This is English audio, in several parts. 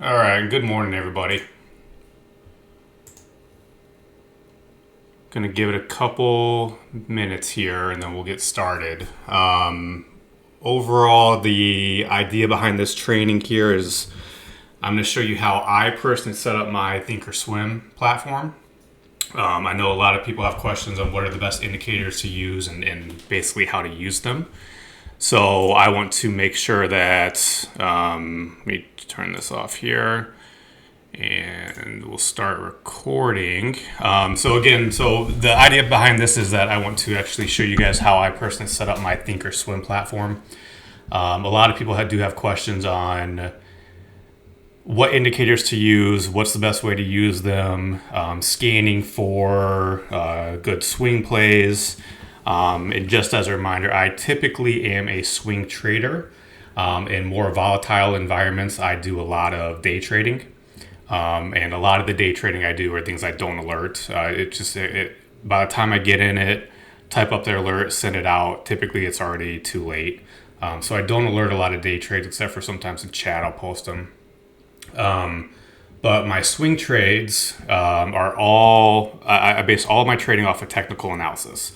All right, good morning, everybody. Gonna give it a couple minutes here and then we'll get started. Overall, the idea behind this training here is I'm gonna show you how I personally set up my Thinkorswim platform. I know a lot of people have questions on what are the best indicators to use and basically how to use them. So I want to make sure that, let me turn this off here. And we'll start recording. So the idea behind this is that I want to actually show you guys how I personally set up my Thinkorswim platform. A lot of people do have questions on what indicators to use, what's the best way to use them, scanning for good swing plays. And just as a reminder, I typically am a swing trader. In more volatile environments, I do a lot of day trading. And a lot of the day trading I do are things I don't alert. By the time I get in it, type up the alert, send it out, typically it's already too late. So I don't alert a lot of day trades, except for sometimes in chat I'll post them. But my swing trades are all, I base all of my trading off of technical analysis.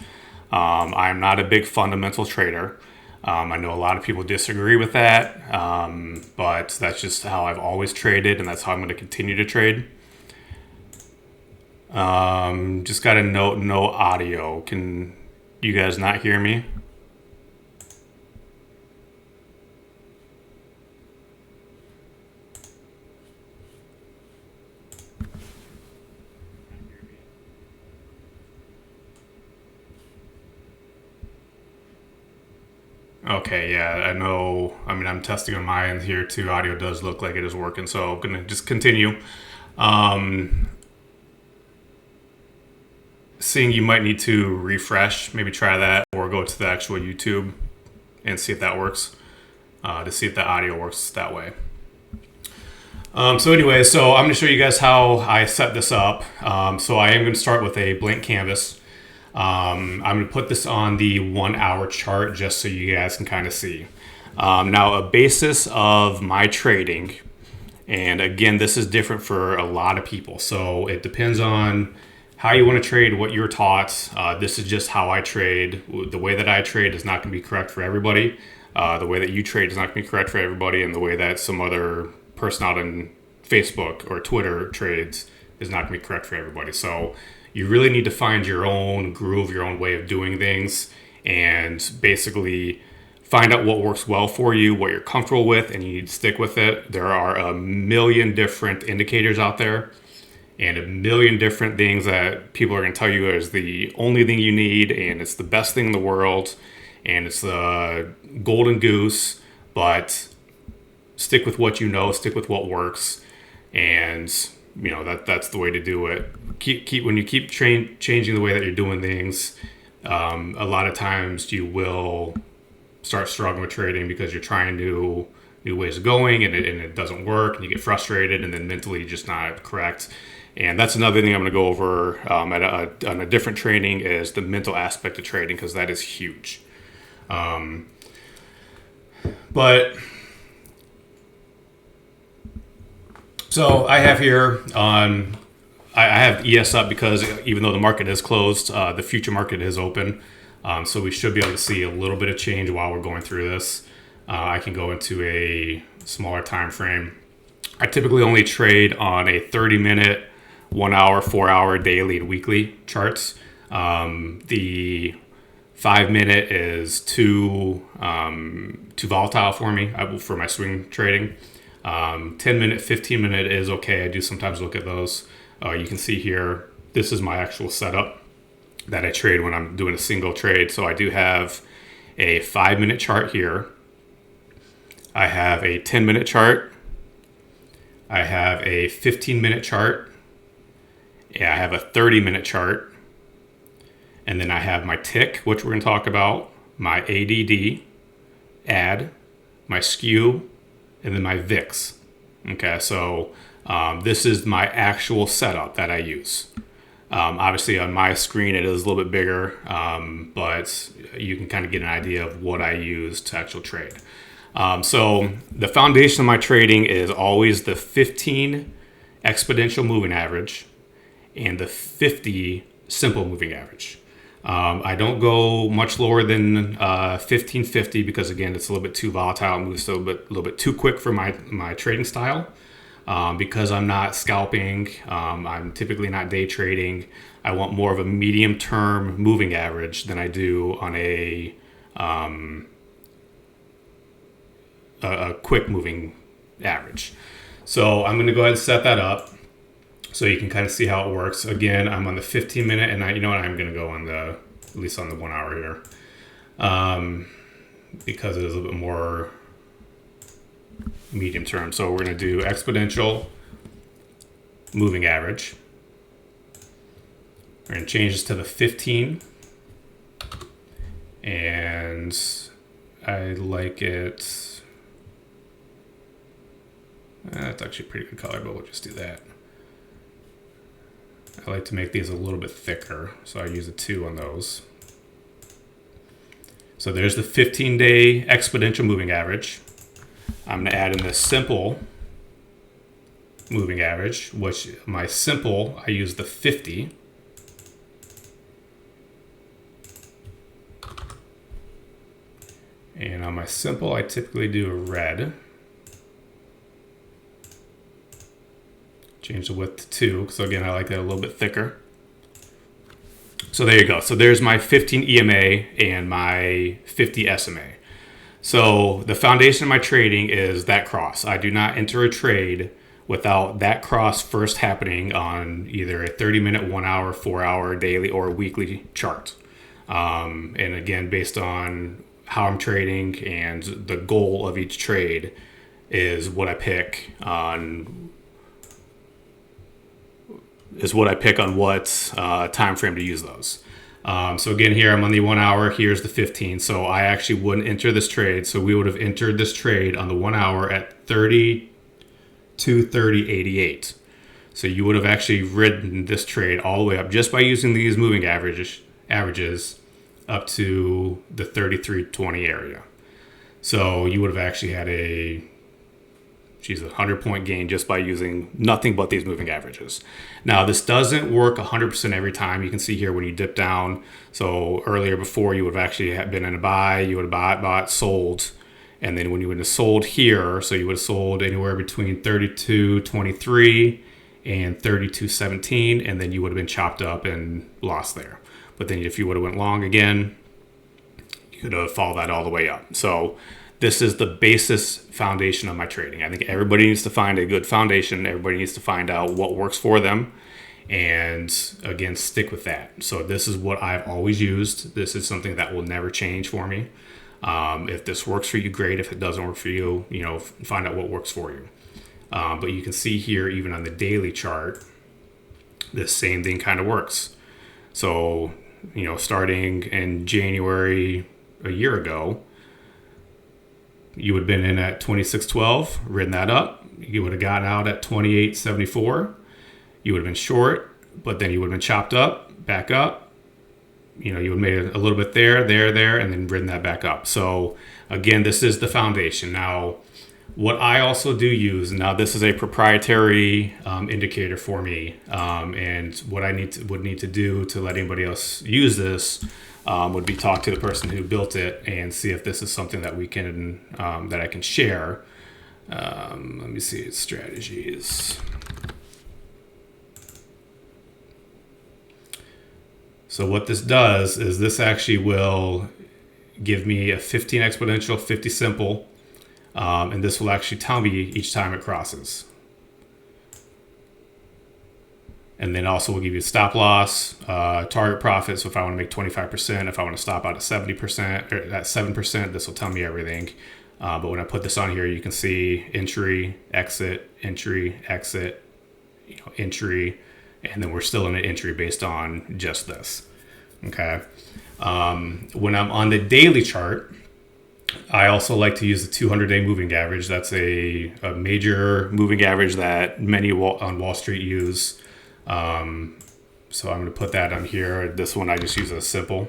I'm not a big fundamental trader. I know a lot of people disagree with that, but that's just how I've always traded, and that's how I'm going to continue to trade. Just got a note, no audio. Can you guys not hear me? Okay, yeah, I know. I mean, I'm testing on my end here too. Audio does look like it is working, so I'm going to just continue. Seeing you might need to refresh, maybe try that, or go to the actual YouTube and see if that works, to see if the audio works that way. So anyway, so I'm going to show you guys how I set this up. So I am going to start with a blank canvas. I'm going to put this on the 1 hour chart just so you guys can kind of see. Now, a basis of my trading, and again, this is different for a lot of people. So it depends on how you want to trade, what you're taught. This is just how I trade. The way that I trade is not going to be correct for everybody. The way that you trade is not going to be correct for everybody. And the way that some other person out on Facebook or Twitter trades is not going to be correct for everybody. So you really need to find your own groove, your own way of doing things, and basically find out what works well for you, what you're comfortable with, and you need to stick with it. There are a million different indicators out there and a million different things that people are going to tell you is the only thing you need, and it's the best thing in the world, and it's the golden goose, but stick with what you know, stick with what works, and you know that's the way to do it. When you keep changing the way that you're doing things, a lot of times you will start struggling with trading because you're trying new ways of going and it doesn't work, and you get frustrated, and then mentally just not correct. And that's another thing I'm going to go over on a different training is the mental aspect of trading, because that is huge. But so I have here on, I have ES up because even though the market is closed, the future market is open. So we should be able to see a little bit of change while we're going through this. I can go into a smaller time frame. I typically only trade on a 30-minute, 1 hour, 4 hour daily and weekly charts. The 5 minute is too volatile for me for my swing trading. 10-minute, 15-minute is okay. I do sometimes look at those. You can see here, this is my actual setup that I trade when I'm doing a single trade. So I do have a 5-minute chart here. I have a 10-minute chart. I have a 15-minute chart. Yeah, I have a 30-minute chart. And then I have my tick, which we're going to talk about, my ADD, add, my skew, and then my VIX. Okay, so this is my actual setup that I use. Obviously on my screen it is a little bit bigger, but you can kind of get an idea of what I use to actually trade. So the foundation of my trading is always the 15 exponential moving average and the 50 simple moving average. I don't go much lower than 1550 because, again, it's a little bit too volatile. It moves a little bit too quick for my trading style. Because I'm not scalping, I'm typically not day trading. I want more of a medium-term moving average than I do on a quick moving average. So I'm going to go ahead and set that up so you can kind of see how it works. Again, I'm on the 15 minute, and I'm going to go on at least on the 1 hour here, because it is a little bit more medium term. So we're going to do exponential moving average. We're going to change this to the 15, and I like it. That's actually a pretty good color, but we'll just do that. I like to make these a little bit thicker, so I use a 2 on those. So there's the 15-day exponential moving average. I'm going to add in the simple moving average, which my simple, I use the 50. And on my simple, I typically do a red. Change the width to 2, because again, I like that a little bit thicker. So there you go. So there's my 15 EMA and my 50 SMA. So the foundation of my trading is that cross. I do not enter a trade without that cross first happening on either a 30-minute, 1 hour, 4 hour, daily, or weekly chart. And again, based on how I'm trading and the goal of each trade is what I pick on what time frame to use those. So again, here I'm on the 1 hour. Here's the 15. So I actually wouldn't enter this trade. So we would have entered this trade on the 1 hour at 32.30.88. So you would have actually ridden this trade all the way up just by using these moving averages up to the 33.20 area. So you would have actually had a 100-point gain just by using nothing but these moving averages. Now, this doesn't work 100% every time. You can see here when you dip down. So earlier before, you would have actually been in a buy. You would have bought, sold. And then when you would have sold here, so you would have sold anywhere between 32.23 and 32.17. And then you would have been chopped up and lost there. But then if you would have went long again, you could have followed that all the way up. So this is the basis foundation of my trading. I think everybody needs to find a good foundation. Everybody needs to find out what works for them. And again, stick with that. So this is what I've always used. This is something that will never change for me. If this works for you, great. If it doesn't work for you, find out what works for you. But you can see here, even on the daily chart, the same thing kind of works. So, starting in January a year ago, you would have been in at 26.12, ridden that up. You would have gotten out at 28.74. You would have been short, but then you would have been chopped up, back up. You would have made a little bit there, and then ridden that back up. So again, this is the foundation. Now, what I also do use, now this is a proprietary indicator for me, and what I would need to do to let anybody else use this would be talk to the person who built it and see if this is something that we can that I can share. Let me see its strategies. So what this does is this actually will give me a 15 exponential, 50 simple, and this will actually tell me each time it crosses. And then also we'll give you a stop loss, target profit. So if I want to make 25%, if I want to stop out at 70%, or at 7%, this will tell me everything. But when I put this on here, you can see entry, exit, entry, exit, entry, and then we're still in an entry based on just this. Okay. When I'm on the daily chart, I also like to use the 200-day moving average. That's a major moving average that many on Wall Street use. So I'm going to put that on here. This one I just use as simple.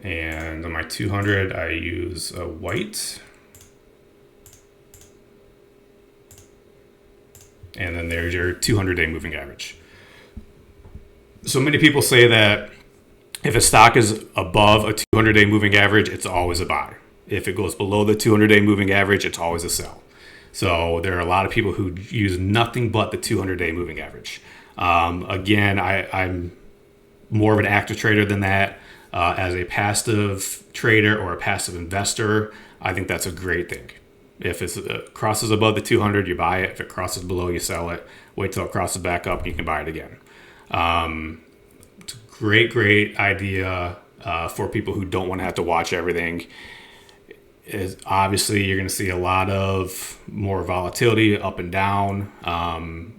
And on my 200, I use a white. And then there's your 200-day moving average. So many people say that if a stock is above a 200-day moving average, it's always a buy. If it goes below the 200-day moving average, it's always a sell. So there are a lot of people who use nothing but the 200-day moving average. Again, I'm more of an active trader than that. As a passive trader or a passive investor, I think that's a great thing. If it crosses above the 200, you buy it. If it crosses below, you sell it. Wait till it crosses back up, and you can buy it again. It's a great idea for people who don't want to have to watch everything. Is obviously you're going to see a lot of more volatility up and down,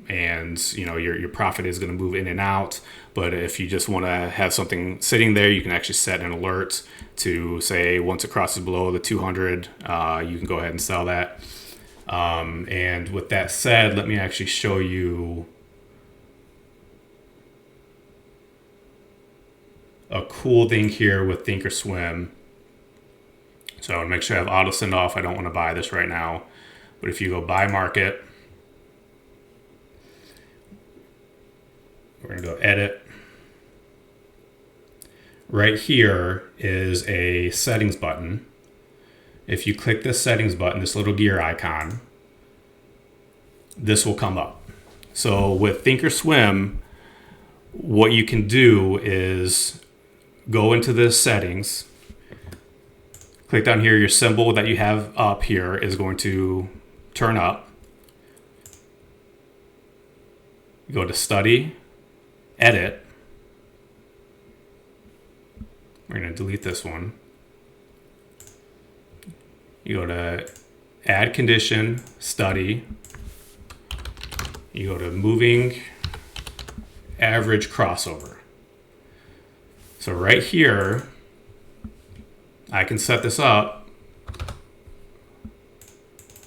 and your profit is going to move in and out. But if you just want to have something sitting there, you can actually set an alert to say once it crosses below the 200, you can go ahead and sell that. And with that said, let me actually show you a cool thing here with Thinkorswim. So I want to make sure I have auto send off. I don't want to buy this right now. But if you go buy market, we're going to go edit. Right here is a settings button. If you click this settings button, this little gear icon, this will come up. So with Thinkorswim, what you can do is go into the settings. Click down here, your symbol that you have up here is going to turn up. Go to study, edit. We're going to delete this one. You go to add condition, study. You go to moving average crossover. So right here, I can set this up.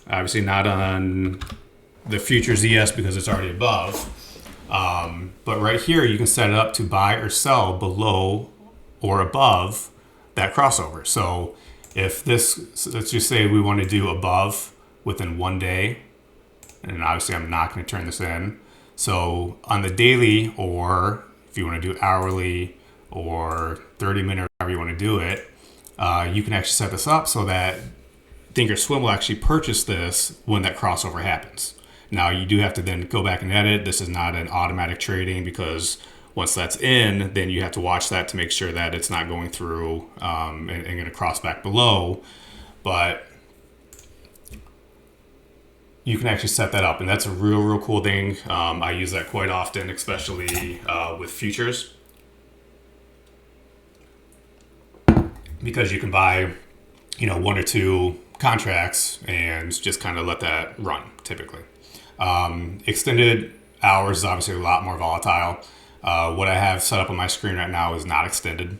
Obviously not on the futures ES because it's already above. But right here, you can set it up to buy or sell below or above that crossover. So if this, let's just say we want to do above within 1 day, and obviously I'm not going to turn this in. So on the daily, or if you want to do hourly or 30-minute, however you want to do it, you can actually set this up so that Thinkorswim will actually purchase this when that crossover happens. Now you do have to then go back and edit. This is not an automatic trading because once that's in, then you have to watch that to make sure that it's not going through and going to cross back below. But you can actually set that up, and that's a real cool thing. I use that quite often, especially with futures, because you can buy, 1 or 2 contracts and just kind of let that run typically. Extended hours is obviously a lot more volatile. What I have set up on my screen right now is not extended.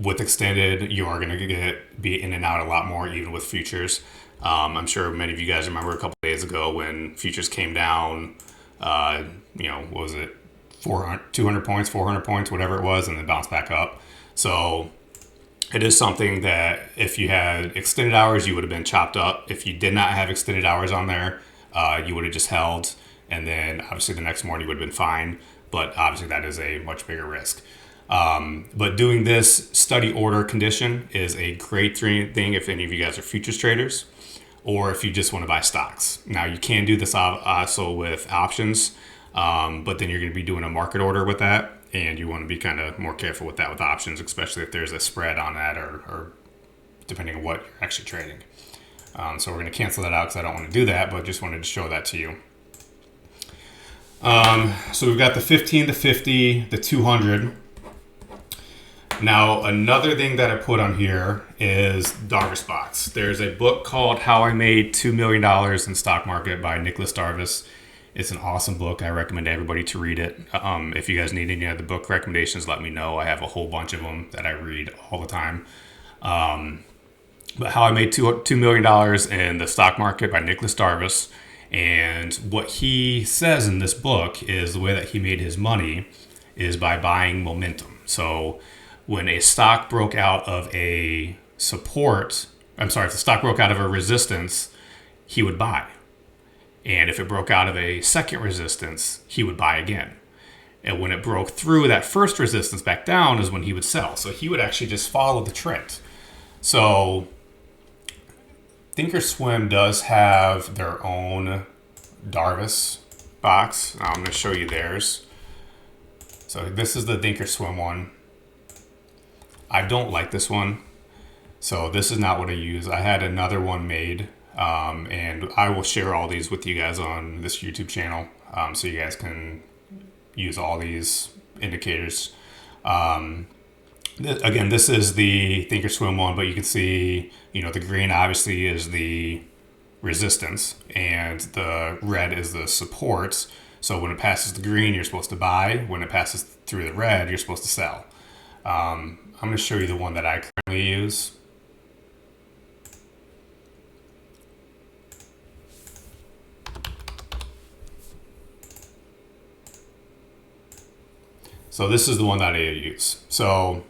With extended, you are going to be in and out a lot more, even with futures. I'm sure many of you guys remember a couple days ago when futures came down, what was it, 200 points, 400 points, whatever it was, and then bounced back up. So it is something that if you had extended hours, you would have been chopped up. If you did not have extended hours on there, you would have just held, and then obviously the next morning you would have been fine. But obviously that is a much bigger risk. But doing this study order condition is a great thing if any of you guys are futures traders, or if you just want to buy stocks. Now you can do this also with options, but then you're going to be doing a market order with that, and you want to be kind of more careful with that with options, especially if there's a spread on that or depending on what you're actually trading. So we're going to cancel that out because I don't want to do that, but just wanted to show that to you. So we've got the 15, the 50, the 200. Now, another thing that I put on here is Darvis Box. There's a book called How I Made $2 Million in Stock Market by Nicholas Darvis. It's an awesome book. I recommend everybody to read it. If you guys need any other book recommendations, let me know. I have a whole bunch of them that I read all the time. But How I Made $2 million in the Stock Market by Nicholas Darvis. And what he says in this book is the way that he made his money is by buying momentum. So when a stock broke out of a support, if the stock broke out of a resistance, he would buy. And if it broke out of a second resistance, he would buy again. And when it broke through that first resistance back down is when he would sell. So he would actually just follow the trend. So Thinkorswim does have their own Darvis box. I'm going to show you theirs. So this is the Thinkorswim one. I don't like this one. So this is not what I use. I had another one made. And I will share all these with you guys on this YouTube channel, so you guys can use all these indicators. Again, this is the Thinkorswim one, but you can see, the green obviously is the resistance and the red is the support. So when it passes the green, you're supposed to buy. When it passes through the red, you're supposed to sell. I'm going to show you the one that I currently use. So this is the one that I use. So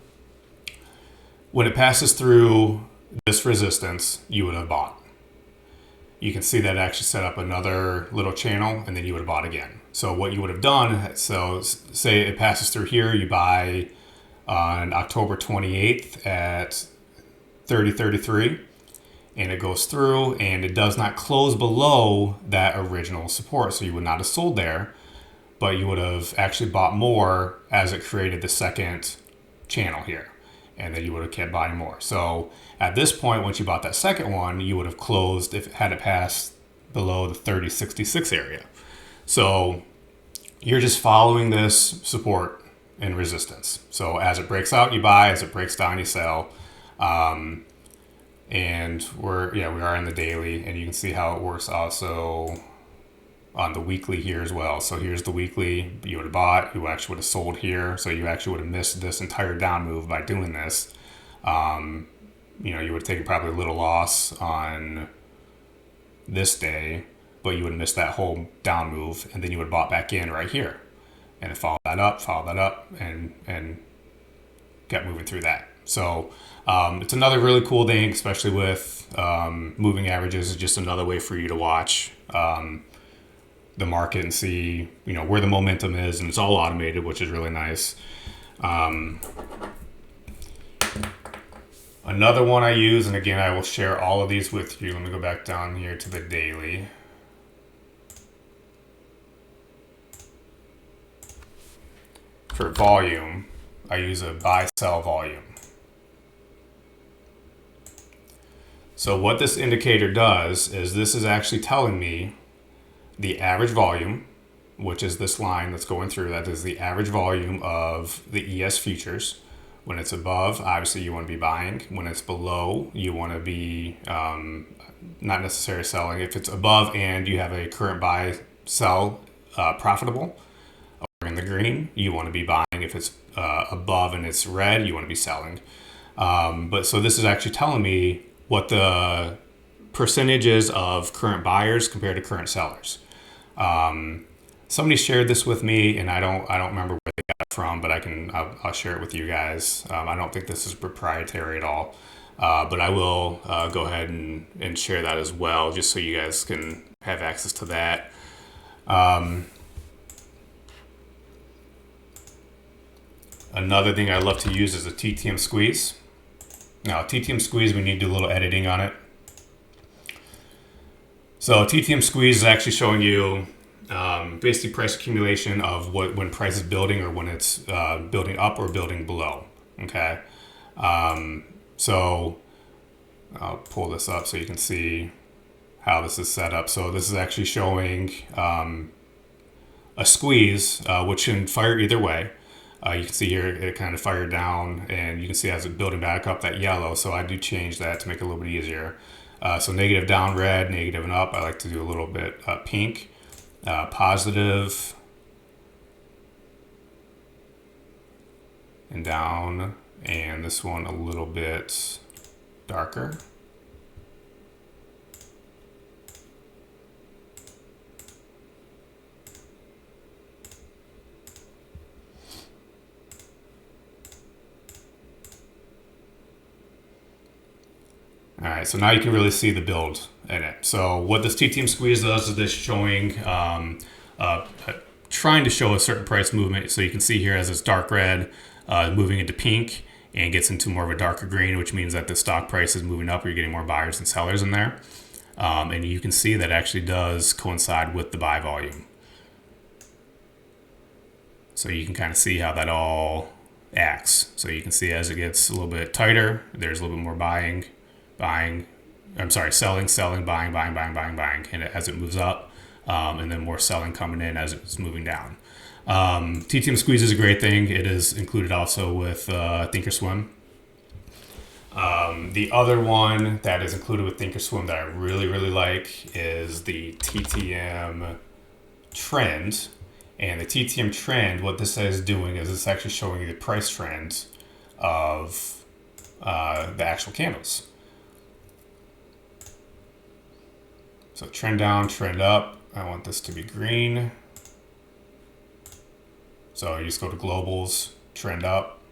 when it passes through this resistance, you would have bought. You can see that it actually set up another little channel, and then you would have bought again. So what you would have done, so say it passes through here, you buy on October 28th at 30.33, and it goes through, and it does not close below that original support. So you would not have sold there, but you would have actually bought more as it created the second channel here. And then you would have kept buying more. So at this point, once you bought that second one, you would have closed if it had it passed below the 30.66 area. So you're just following this support and resistance. So as it breaks out, you buy. As it breaks down, you sell. And we are in the daily, and you can see how it works also on the weekly here as well. So here's the weekly. You would have bought, you actually would have sold here. So you actually would have missed this entire down move by doing this. You would have taken probably a little loss on this day, but you would have missed that whole down move, and then you would have bought back in right here. And it followed that up, and kept moving through that. So it's another really cool thing, especially with moving averages. Is just another way for you to watch the market and see, where the momentum is, and it's all automated, which is really nice. Another one I use, and again, I will share all of these with you. Let me go back down here to the daily. For volume, I use a buy-sell volume. So what this indicator does is this is actually telling me the average volume, which is this line that's going through. That is the average volume of the ES futures. When it's above, obviously you want to be buying. When it's below, you want to be not necessarily selling. If it's above and you have a current buy, sell profitable, or in the green, you want to be buying. If it's above and it's red, you want to be selling. But so this is actually telling me what the percentage is of current buyers compared to current sellers. Somebody shared this with me, and I don't remember where they got it from, but I'll share it with you guys. I don't think this is proprietary at all, but I will go ahead and share that as well, just so you guys can have access to that. Another thing I love to use is a Ttm Squeeze. Now, Ttm Squeeze, we need to do a little editing on it. So Ttm Squeeze is actually showing you basically price accumulation of when price is building, or when it's building up or building below. Okay, so I'll pull this up so you can see how this is set up. So this is actually showing a squeeze, which can fire either way. You can see here it kind of fired down, and you can see as it's building back up that yellow. So I do change that to make it a little bit easier. So negative down red, negative and up. I like to do a little bit pink, positive and down, and this one a little bit darker. All right, so now you can really see the build in it. So what this Ttm Squeeze does is this showing, trying to show a certain price movement. So you can see here as it's dark red, moving into pink and gets into more of a darker green, which means that the stock price is moving up. You're getting more buyers and sellers in there. And you can see that actually does coincide with the buy volume. So you can kind of see how that all acts. So you can see as it gets a little bit tighter, there's a little bit more selling, buying, and as it moves up, and then more selling coming in as it's moving down. Ttm Squeeze is a great thing. It is included also with Thinkorswim. The other one that is included with Thinkorswim that I really, really like is the TTM Trend. And the TTM Trend, what this is doing is it's actually showing you the price trend of the actual candles. So trend down, trend up. I want this to be green. So you just go to globals, trend up,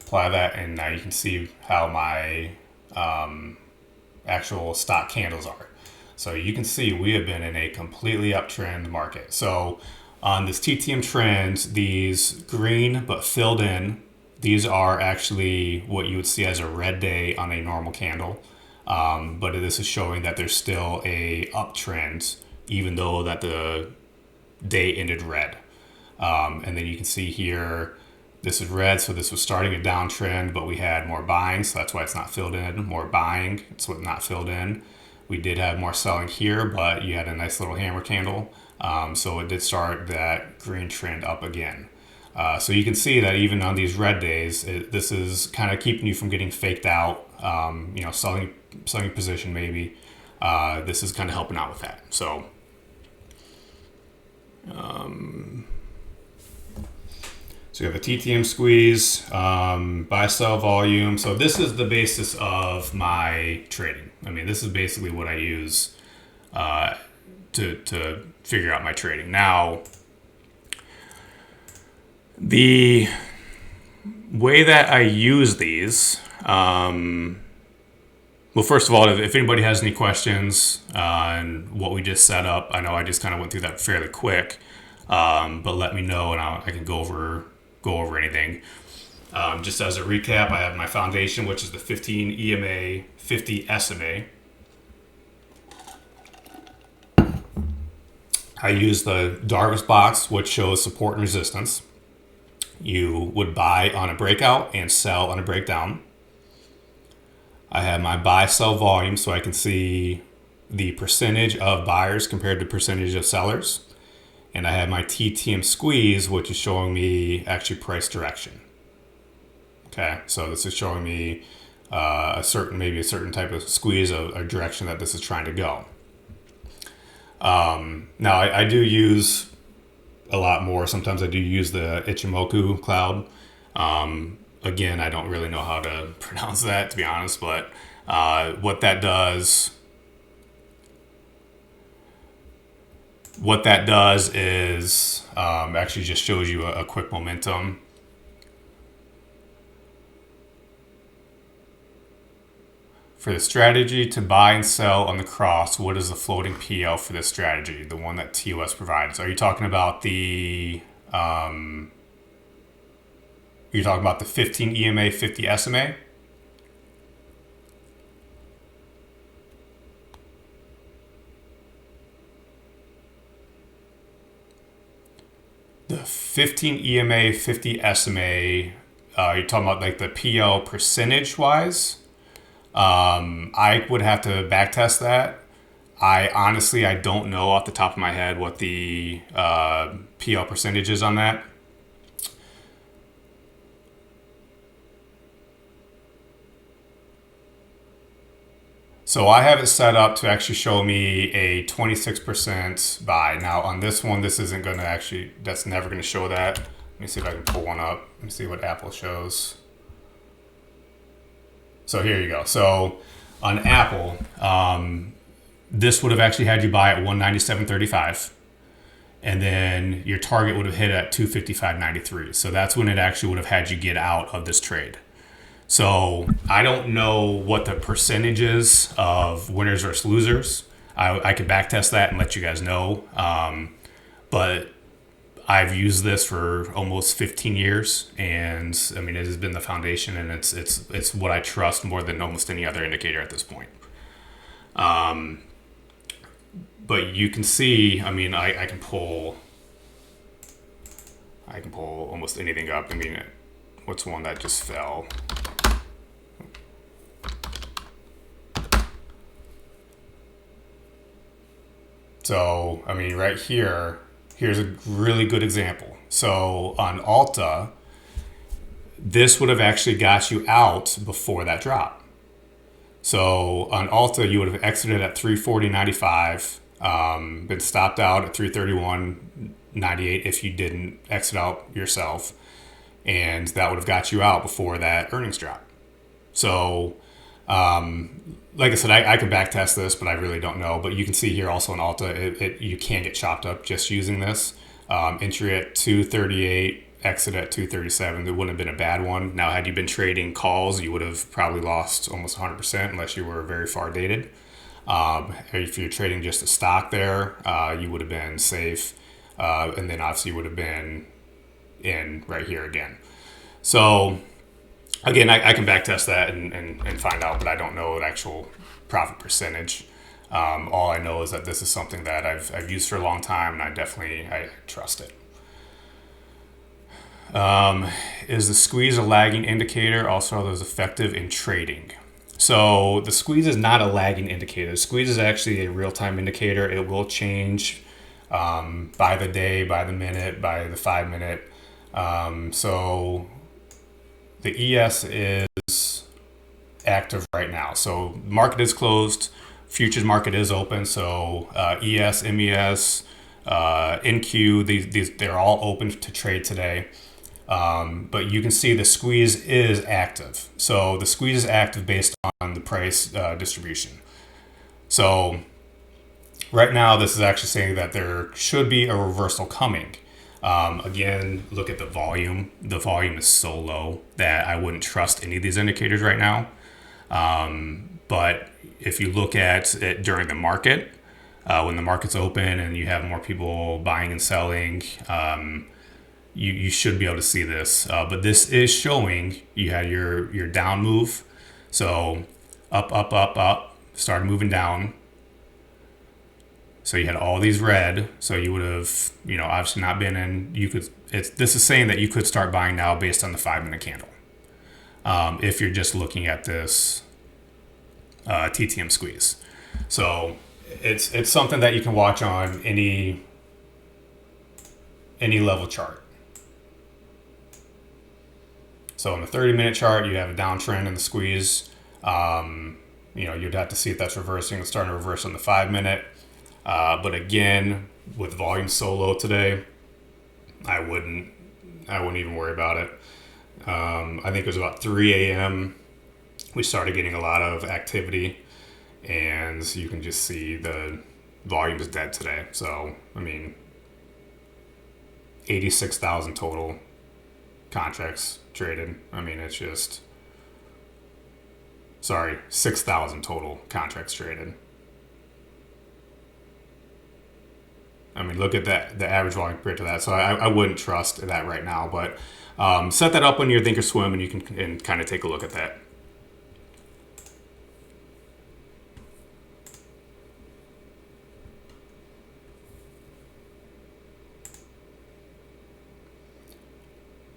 apply that, and now you can see how my actual stock candles are. So you can see we have been in a completely uptrend market. So on this TTM Trend, these green but filled in, these are actually what you would see as a red day on a normal candle. But this is showing that there's still a uptrend, even though that the day ended red. And then you can see here, this is red, so this was starting a downtrend, but we had more buying, so that's why it's not filled in. More buying, it's what not filled in. We did have more selling here, but you had a nice little hammer candle. So it did start that green trend up again. So you can see that even on these red days, this is kind of keeping you from getting faked out, selling position maybe. This is kind of helping out with that. So, so you have a TTM Squeeze, buy sell volume. So this is the basis of my trading. I mean, this is basically what I use to figure out my trading. Now, the way that I use these, well, first of all, if anybody has any questions on what we just set up, I know I just kind of went through that fairly quick, but let me know and I can go over anything. Just as a recap, I have my foundation, which is the 15 EMA, 50 SMA. I use the Darvas box, which shows support and resistance. You would buy on a breakout and sell on a breakdown. I have my buy sell volume, so I can see the percentage of buyers compared to percentage of sellers. And I have my TTM Squeeze, which is showing me actually price direction. Okay, so this is showing me maybe a certain type of squeeze, a direction that this is trying to go. Now I do use a lot more. Sometimes I do use the Ichimoku Cloud. Again, I don't really know how to pronounce that, to be honest, but what that does is actually just shows you a quick momentum. For the strategy to buy and sell on the cross, what is the floating PL for this strategy? The one that TOS provides. Are you talking about the 15 EMA, 50 SMA? The 15 EMA, 50 SMA, you're talking about like the PL percentage wise? I would have to back test that. I don't know off the top of my head what the PL percentage is on that. So I have it set up to actually show me a 26% buy. Now on this one, this isn't going to actually, that's never going to show that. Let me see if I can pull one up. Let me see what Apple shows. So here you go. So on Apple, this would have actually had you buy at 197.35. And then your target would have hit at 255.93. So that's when it actually would have had you get out of this trade. So I don't know what the percentage is of winners versus losers. I could backtest that and let you guys know. But I've used this for almost 15 years, and I mean it has been the foundation, and it's what I trust more than almost any other indicator at this point. But you can see, I mean, I can pull almost anything up. I mean, what's one that just fell? So, I mean, right here, here's a really good example. So on Alta, this would have actually got you out before that drop. So on Alta, you would have exited at 340.95, been stopped out at 331.98 if you didn't exit out yourself, and that would have got you out before that earnings drop. So, like I said, I could back test this, but I really don't know. But you can see here also in Alta, you can get chopped up just using this. Entry at 238, exit at 237. It wouldn't have been a bad one. Now, had you been trading calls, you would have probably lost almost 100% unless you were very far dated. If you're trading just a stock there, you would have been safe. And then obviously you would have been in right here again. So again, I can backtest that and find out, but I don't know the actual profit percentage. All I know is that this is something that I've used for a long time, and I trust it. Is the squeeze a lagging indicator? Also, are those effective in trading? So the squeeze is not a lagging indicator. The squeeze is actually a real-time indicator. It will change by the day, by the minute, by the 5 minute. So the ES is active right now. So market is closed. Futures market is open. So ES, MES, NQ, these they're all open to trade today. But you can see the squeeze is active. So the squeeze is active based on the price distribution. So right now, this is actually saying that there should be a reversal coming. Again, look at the volume. The volume is so low that I wouldn't trust any of these indicators right now. But if you look at it during the market, when the market's open and you have more people buying and selling, you should be able to see this. But this is showing you had your down move. So up, started moving down. So you had all these red. So you would have, obviously not been in. This is saying that you could start buying now based on the 5 minute candle. If you're just looking at this Ttm squeeze. So it's something that you can watch on any level chart. So in the 30-minute chart, you have a downtrend in the squeeze. You'd have to see if that's reversing. It's starting to reverse on the 5 minute. But again, with volume so low today, I wouldn't even worry about it. I think it was about 3 a.m. we started getting a lot of activity, and you can just see the volume is dead today. So, 86,000 total contracts traded. It's just, 6,000 total contracts traded. Look at that, the average volume compared to that. So I wouldn't trust that right now, but set that up on your Thinkorswim and you can kind of take a look at that.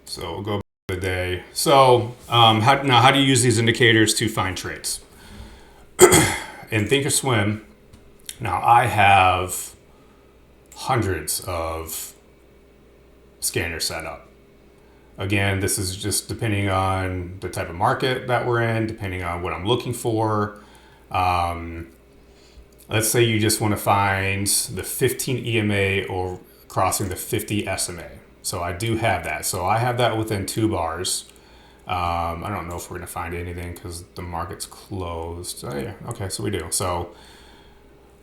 So we'll go back to the day. So how do you use these indicators to find trades? In Thinkorswim, now I have hundreds of scanners set up. Again, this is just depending on the type of market that we're in, depending on what I'm looking for. Let's say you just want to find the 15 EMA or crossing the 50 SMA. So I do have that. So I have that within 2 bars. I don't know if we're going to find anything because the market's closed. Oh yeah, okay, so we do. So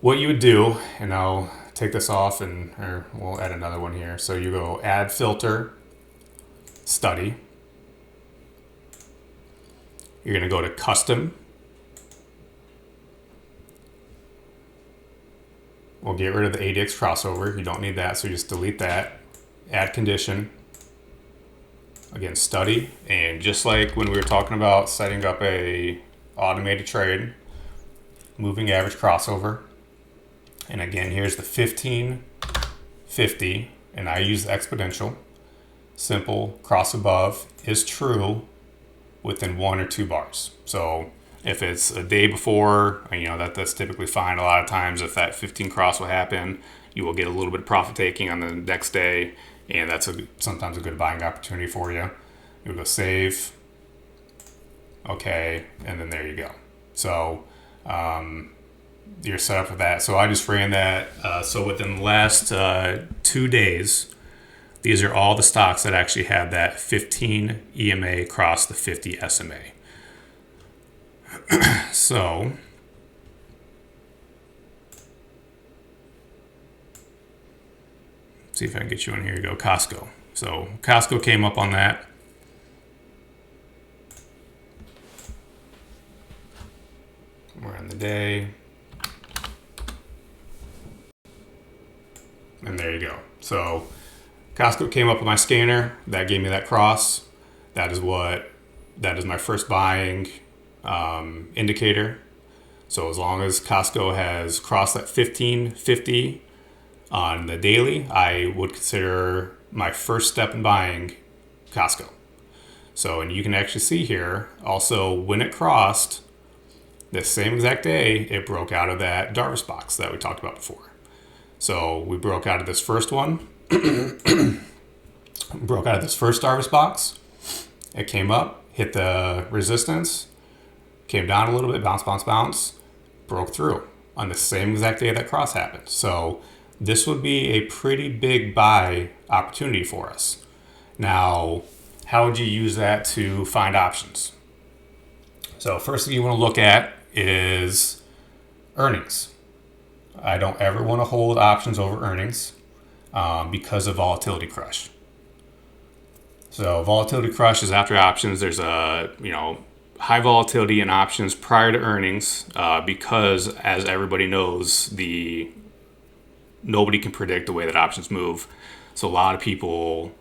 what you would do, and I'll take this off or we'll add another one here. So you go add filter, study. You're going to go to custom. We'll get rid of the ADX crossover. You don't need that, so you just delete that. Add condition. Again, study. And just like when we were talking about setting up a automated trade, moving average crossover. And again, here's the 1550, and I use the exponential. Simple cross above is true within 1 or 2 bars. So if it's a day before, that's typically fine. A lot of times if that 15 cross will happen, you will get a little bit of profit taking on the next day, and that's sometimes a good buying opportunity for you. You'll go save, okay, and then there you go. So you're set up for that. So I just ran that. So within the last 2 days, these are all the stocks that actually had that 15 EMA cross the 50 SMA. So see if I can get you in here. You go, Costco. So Costco came up on that. We're in the day. And there you go. So Costco came up with my scanner. That gave me that cross. That is my first buying indicator. So as long as Costco has crossed that 1550 on the daily, I would consider my first step in buying Costco. So, and you can actually see here also when it crossed the same exact day, it broke out of that Darvas box that we talked about before. So we broke out of this first one, broke out of this first Darvas box. It came up, hit the resistance, came down a little bit, bounce, broke through on the same exact day that cross happened. So this would be a pretty big buy opportunity for us. Now, how would you use that to find options? So first thing you want to look at is earnings. I don't ever want to hold options over earnings because of volatility crush. So volatility crush is after options. There's a high volatility in options prior to earnings because, as everybody knows, nobody can predict the way that options move. So a lot of people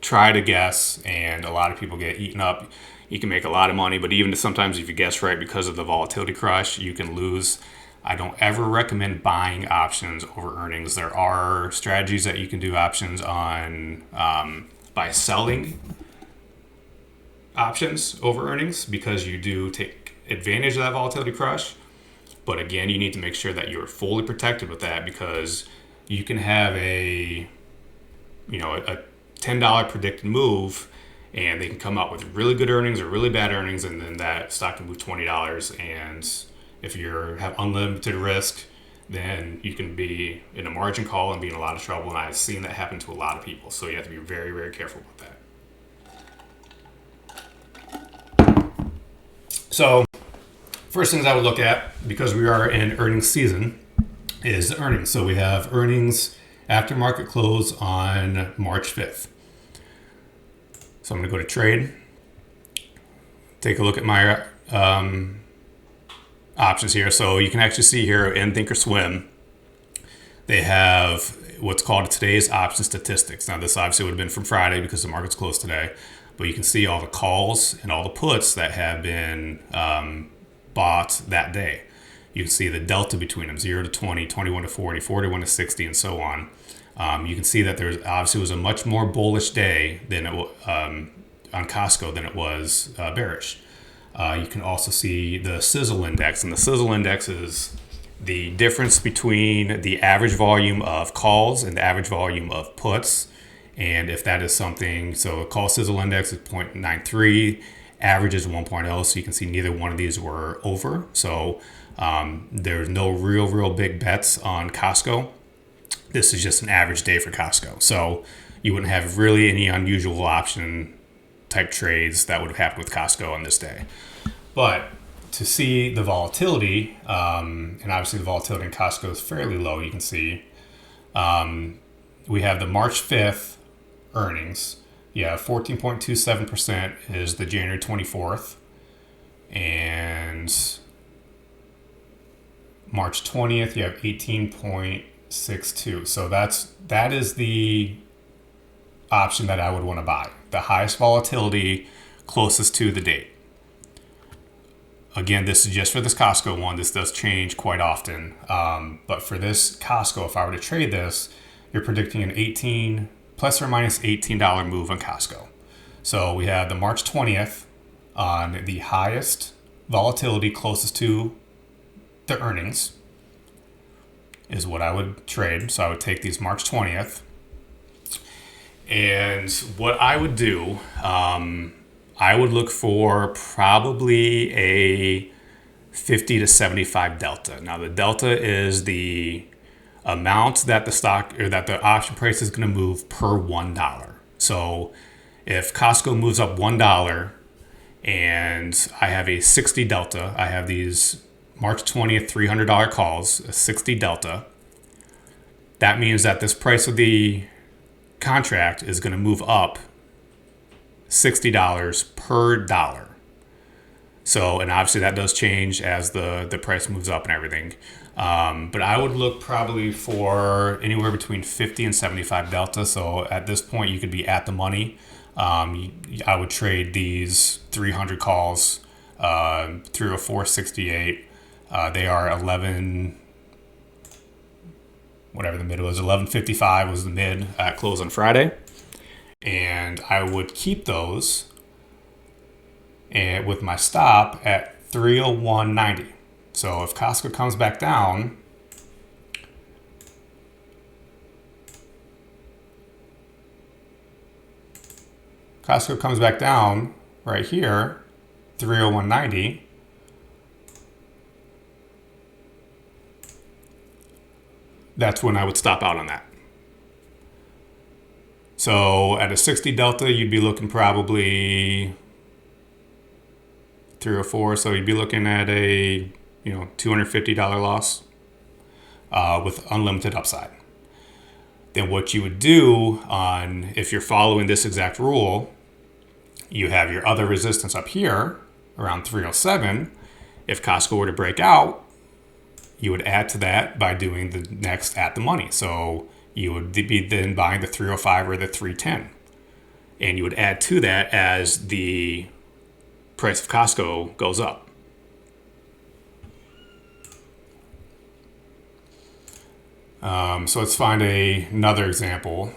try to guess, and a lot of people get eaten up. You can make a lot of money, but even sometimes if you guess right because of the volatility crush, you can lose. I don't ever recommend buying options over earnings. There are strategies that you can do options on by selling options over earnings because you do take advantage of that volatility crush. But again, you need to make sure that you're fully protected with that because you can have a $10 predicted move and they can come out with really good earnings or really bad earnings, and then that stock can move $20. And if you have unlimited risk, then you can be in a margin call and be in a lot of trouble. And I've seen that happen to a lot of people. So you have to be very, very careful with that. So first things I would look at, because we are in earnings season, is the earnings. So we have earnings after market close on March 5th. So I'm going to go to trade, take a look at my options here. So you can actually see here in Thinkorswim, they have what's called today's option statistics. Now this obviously would have been from Friday because the market's closed today, but you can see all the calls and all the puts that have been bought that day. You can see the delta between them, 0 to 20, 21 to 40, 41 to 60, and so on. You can see that there obviously was a much more bullish day than on Costco than it was bearish. You can also see the Sizzle Index, and the Sizzle Index is the difference between the average volume of calls and the average volume of puts. And if that is something, so call Sizzle Index is 0.93, average is 1.0, so you can see neither one of these were over. So there's no real big bets on Costco. This is just an average day for Costco. So you wouldn't have really any unusual option type trades that would have happened with Costco on this day. But to see the volatility, and obviously the volatility in Costco is fairly low, you can see. We have the March 5th earnings. Yeah, 14.27% is the January 24th. And March 20th, you have 18.62. So that is the option that I would want to buy. The highest volatility closest to the date. Again, this is just for this Costco one. This does change quite often. But for this Costco, if I were to trade this, you're predicting an 18 plus or minus $18 move on Costco. So we have the March 20th on the highest volatility closest to the earnings is what I would trade. So I would take these March 20th. And what I would do, I would look for probably a 50 to 75 delta. Now the delta is the amount that the stock or that the option price is going to move per $1. So if Costco moves up $1 and I have a 60 delta, I have these March 20th $300 calls, a 60 delta. That means that this price of the contract is going to move up $60 per dollar. So, and obviously that does change as the price moves up and everything. But I would look probably for anywhere between 50 and 75 delta. So at this point, you could be at the money. I would trade these 300 calls through a 468. They are 11, whatever the mid was, 11.55 was the mid at close on Friday. And I would keep those and with my stop at 301.90. So if Costco comes back down, right here, 301.90. That's when I would stop out on that. So at a 60 delta, you'd be looking probably 304. So you'd be looking at a $250 loss with unlimited upside. Then what you would do if you're following this exact rule, you have your other resistance up here around 307. If Costco were to break out, you would add to that by doing the next at the money. So you would be then buying the 305 or the 310. And you would add to that as the price of Costco goes up. So let's find another example.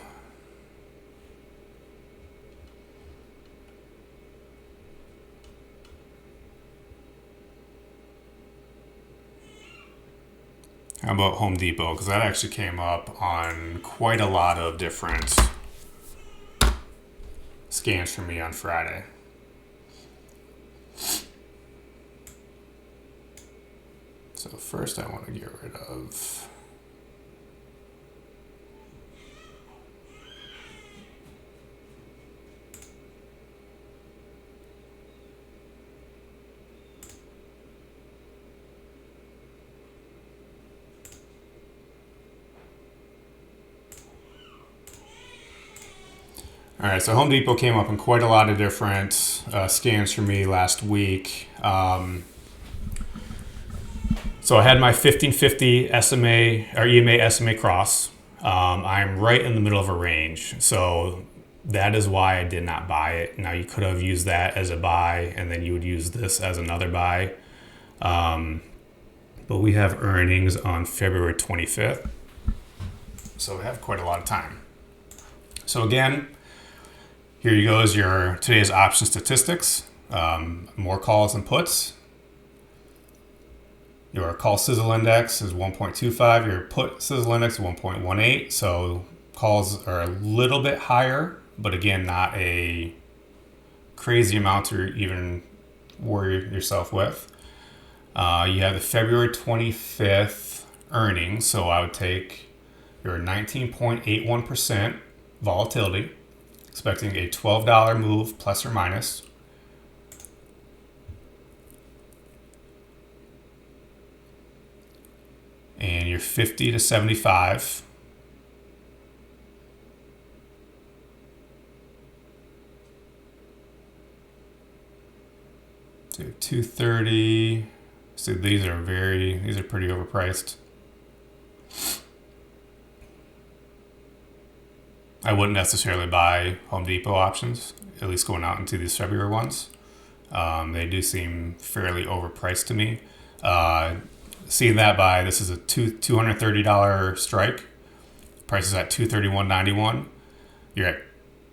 How about Home Depot? Because that actually came up on quite a lot of different scans for me on Friday. So first I want to get rid of All right, so Home Depot came up in quite a lot of different scans for me last week. So I had my 1550 SMA or EMA SMA cross. I'm right in the middle of a range, so that is why I did not buy it. Now you could have used that as a buy, and then you would use this as another buy. But we have earnings on February 25th, so we have quite a lot of time. So again, here you go is your today's option statistics. More calls than puts. Your call Sizzle Index is 1.25. Your put Sizzle Index is 1.18. So calls are a little bit higher, but again, not a crazy amount to even worry yourself with. You have the February 25th earnings. So I would take your 19.81% volatility, expecting a $12 move plus or minus. And your 50 to 75. 230. So these are pretty overpriced. I wouldn't necessarily buy Home Depot options, at least going out into these February ones. They do seem fairly overpriced to me. Seeing that buy, this is a $230 strike. Price is at $231.91. You're at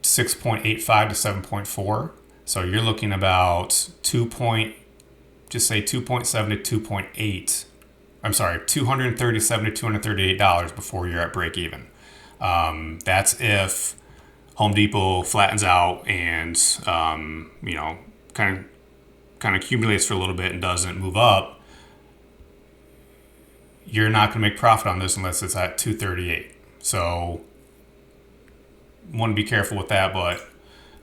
6.85 to 7.4. So you're looking about 2.7 to 2.8. I'm sorry, $237 to $238 before you're at break even. That's if Home Depot flattens out and kind of accumulates for a little bit and doesn't move up. You're not going to make profit on this unless it's at 238. So want to be careful with that, but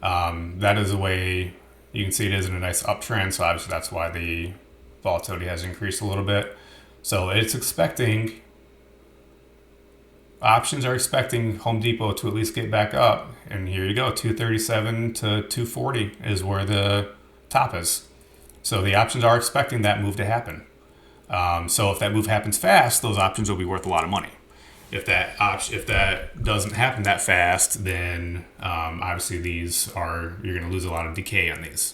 that is a way you can see it is in a nice uptrend. So obviously that's why the volatility has increased a little bit. So it's expecting, options are expecting Home Depot to at least get back up. And here you go, 237 to 240 is where the top is. So the options are expecting that move to happen. So if that move happens fast, those options will be worth a lot of money. If that doesn't happen that fast, then obviously you're going to lose a lot of decay on these.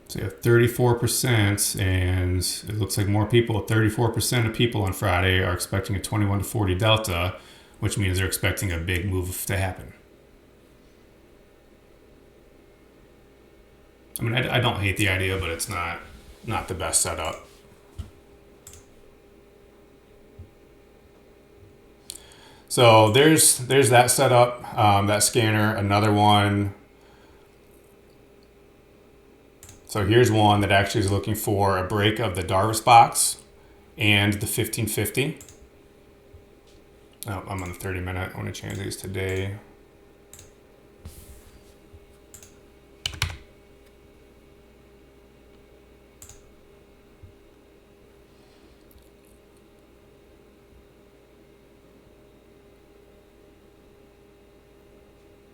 So you have 34%, and it looks like more people, 34% of people on Friday are expecting a 21 to 40 delta, which means they're expecting a big move to happen. I mean, I don't hate the idea, but it's not the best setup. So there's that setup, that scanner. Another one. So here's one that actually is looking for a break of the Darvis box and the 1550. Oh, I'm on the 30-minute. I want to change these today.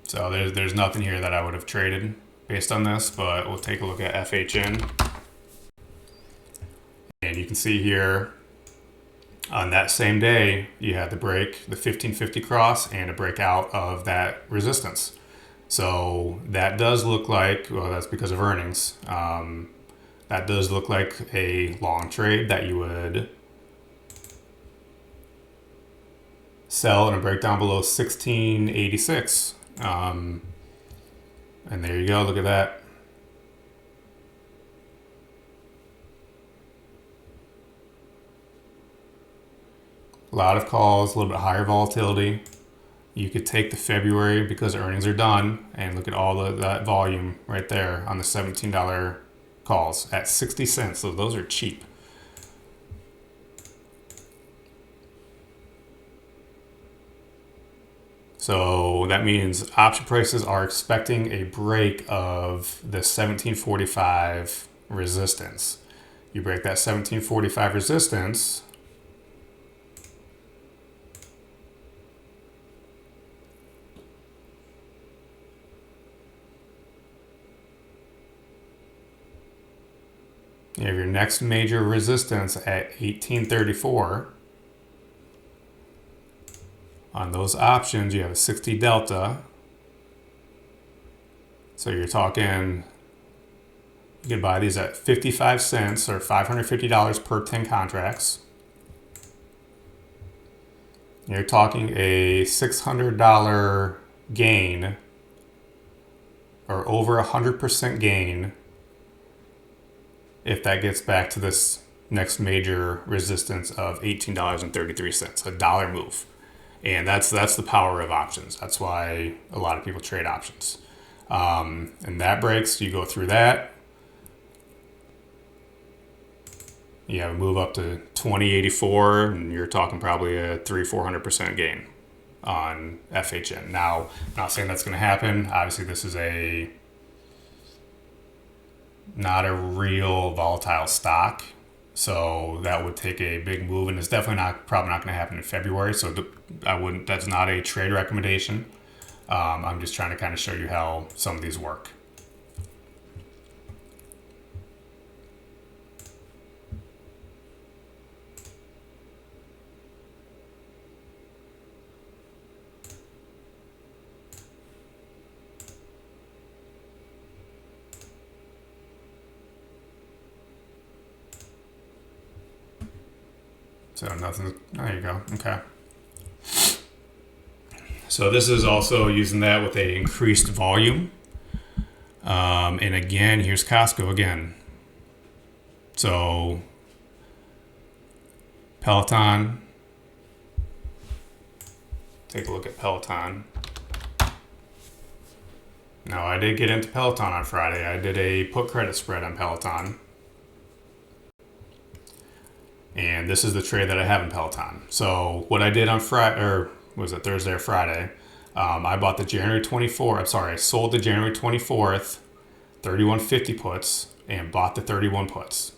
So there's nothing here that I would have traded based on this, but we'll take a look at FHN. And you can see here on that same day, you had the break, the 1550 cross, and a breakout of that resistance. So that does look like, well, that's because of earnings. That does look like a long trade that you would sell in a breakdown below 1686. And there you go, look at that. A lot of calls, a little bit higher volatility. You could take the February because earnings are done and look at all that volume right there on the $17 calls at 60 cents. So those are cheap. So that means option prices are expecting a break of the 1745 resistance. You break that 1745 resistance, you have your next major resistance at 1834. On those options, you have a 60 delta. So you're talking, you can buy these at 55 cents or $550 per 10 contracts. You're talking a $600 gain or over 100% gain if that gets back to this next major resistance of $18.33, a dollar move. And that's the power of options. That's why a lot of people trade options. And that breaks, you go through that. You have a move up to 2084, and you're talking probably a 300-400% gain on FHN. Now, I'm not saying that's going to happen. Obviously, this is not a real volatile stock. So that would take a big move, and it's definitely probably not going to happen in February. So that's not a trade recommendation. I'm just trying to kind of show you how some of these work. So nothing, there you go, okay. So this is also using that with a increased volume. And again, here's Costco again. So Peloton, take a look at Peloton. Now I did get into Peloton on Friday. I did a put credit spread on Peloton. And this is the trade that I have in Peloton. So what I did on Friday, or was it Thursday or Friday? I bought the January 24th, I'm sorry, I sold the January 24th 31.50 puts and bought the 31 puts.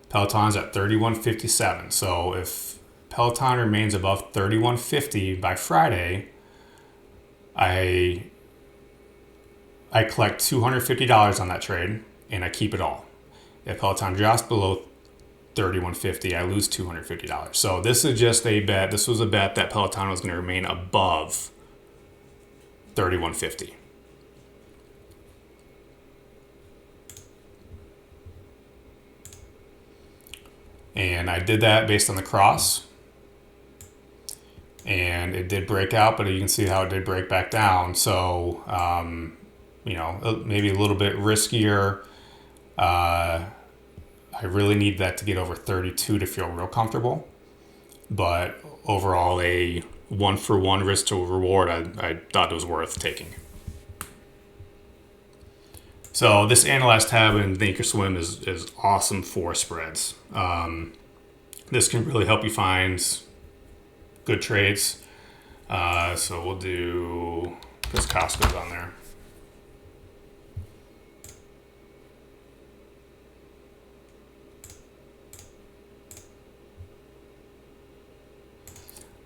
Peloton's at 31.57. So if Peloton remains above 31.50 by Friday, I collect $250 on that trade and I keep it all. If Peloton drops below 31.50, I lose $250. So this is just a bet. This was a bet that Peloton was going to remain above 31.50. And I did that based on the cross. And it did break out, but you can see how it did break back down. So, you know, maybe a little bit riskier. I really need that to get over 32 to feel real comfortable. But overall, a 1-for-1 risk to reward, I thought it was worth taking. So this Analyze tab in Thinkorswim is awesome for spreads. This can really help you find good trades. So we'll do, because Costco's on there.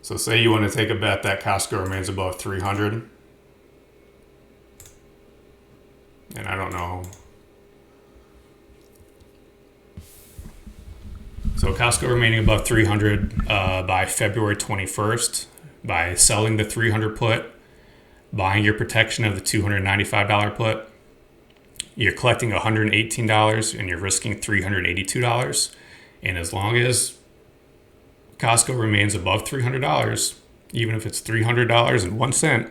So say you want to take a bet that Costco remains above 300. And I don't know. So Costco remaining above 300 by February 21st by selling the 300 put, buying your protection of the $295 put. You're collecting $118 and you're risking $382. And as long as Costco remains above $300, even if it's $300.01,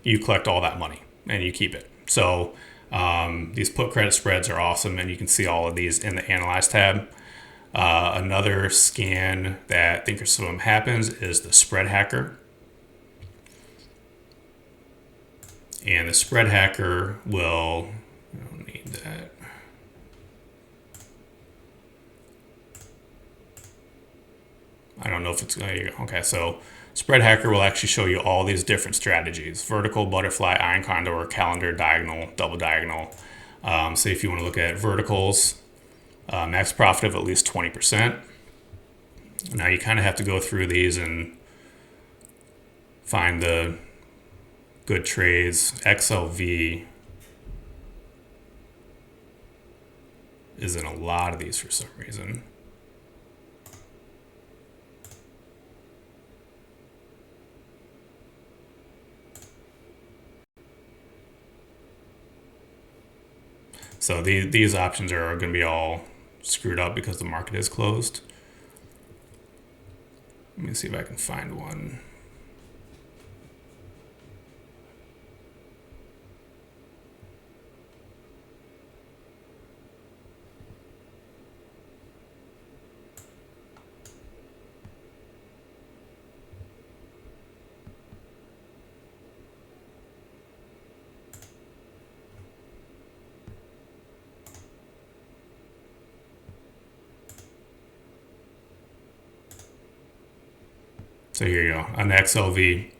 you collect all that money and you keep it. So these put credit spreads are awesome, and you can see all of these in the Analyze tab. Another scan that Thinkorswim happens is the Spread Hacker. And the Spread Hacker will, I don't need that. I don't know if it's going to, okay, so Spread Hacker will actually show you all these different strategies: vertical, butterfly, iron condor, calendar, diagonal, double diagonal. So if you want to look at verticals, max profit of at least 20%. Now you kind of have to go through these and find the good trades. XLV is in a lot of these for some reason. So these options are going to be all screwed up because the market is closed. Let me see if I can find one. So here you go, on the XLV.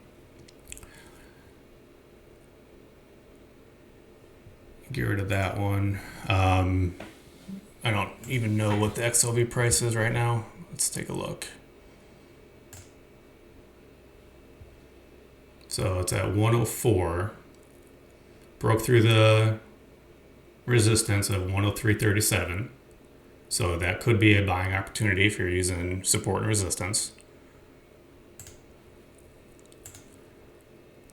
Get rid of that one. I don't even know what the XLV price is right now. Let's take a look. So it's at 104. Broke through the resistance of 103.37. So that could be a buying opportunity if you're using support and resistance.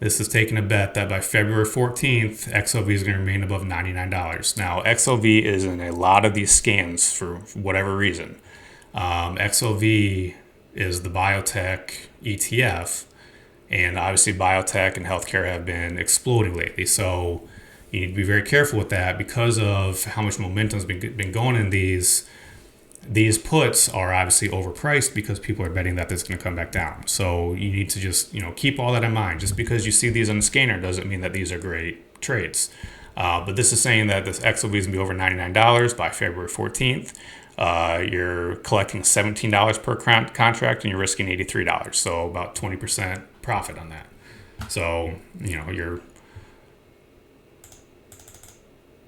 This is taking a bet that by February 14th, XLV is going to remain above $99. Now, XLV is in a lot of these scans for whatever reason. XLV is the biotech ETF, and obviously biotech and healthcare have been exploding lately. So you need to be very careful with that because of how much momentum's been going in these. These puts are obviously overpriced because people are betting that this is going to come back down. So you need to just, keep all that in mind. Just because you see these on the scanner doesn't mean that these are great trades. But this is saying that this XLV is going to be over $99 by February 14th. You're collecting $17 per contract and you're risking $83. So about 20% profit on that. So,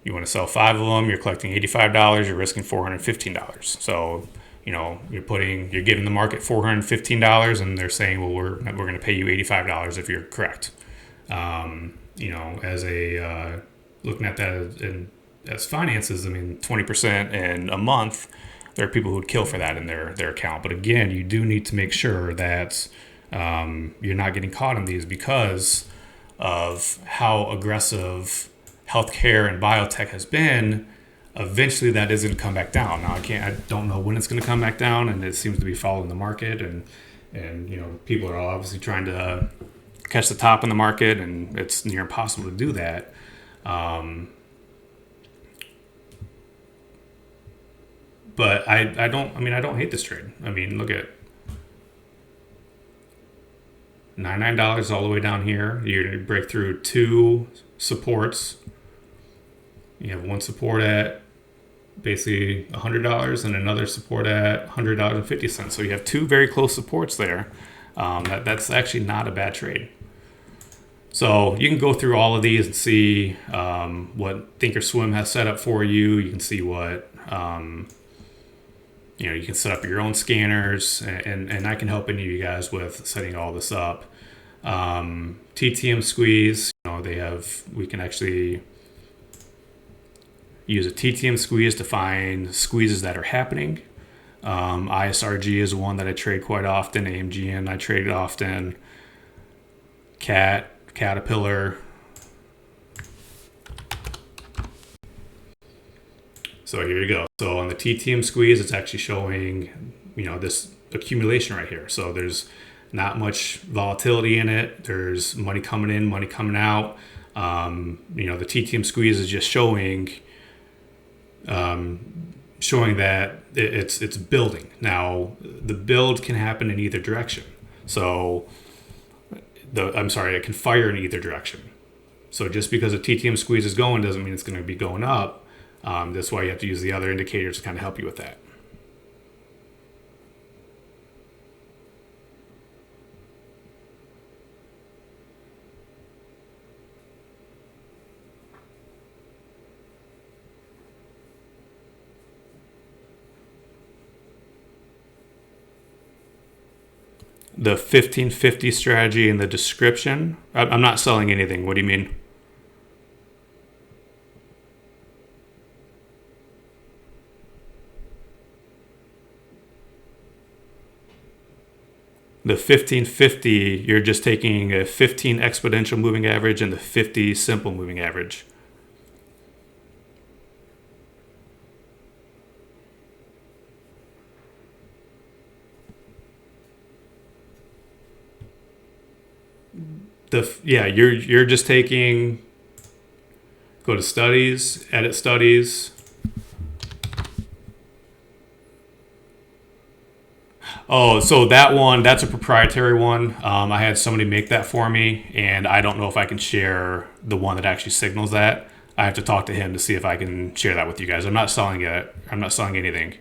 you want to sell 5 of them, you're collecting $85, you're risking $415. So, you're giving the market $415 and they're saying, well, we're going to pay you $85 if you're correct. As a, looking at that as finances, 20% in a month, there are people who would kill for that in their account. But again, you do need to make sure that you're not getting caught in these because of how aggressive healthcare and biotech has been. Eventually that is going to come back down. Now I don't know when it's going to come back down, and it seems to be following the market, and people are obviously trying to catch the top in the market, and it's near impossible to do that. But I don't hate this trade. Look at $99 all the way down here. You're going to break through 2 supports. You have one support at basically $100 and another support at $100.50. So you have 2 very close supports there. That's actually not a bad trade. So you can go through all of these and see what Thinkorswim has set up for you. You can see what you can set up your own scanners, and I can help any of you guys with setting all this up. Ttm Squeeze, we can actually use a Ttm Squeeze to find squeezes that are happening. ISRG is one that I trade quite often. AMGN I trade often. Caterpillar. So here you go. So on the Ttm Squeeze, it's actually showing, this accumulation right here. So there's not much volatility in it. There's money coming in, money coming out. The Ttm Squeeze is just showing that it's building. Now, the build can happen in either direction. So, it can fire in either direction. So just because a Ttm Squeeze is going doesn't mean it's going to be going up. That's why you have to use the other indicators to kind of help you with that. The 1550 strategy in the description. I'm not selling anything. What do you mean? The 1550, you're just taking a 15 exponential moving average and the 50 simple moving average. You're just taking, go to studies, edit studies. Oh, so that one, that's a proprietary one. I had somebody make that for me, and I don't know if I can share the one that actually signals that. I have to talk to him to see if I can share that with you guys. I'm not selling it. I'm not selling anything.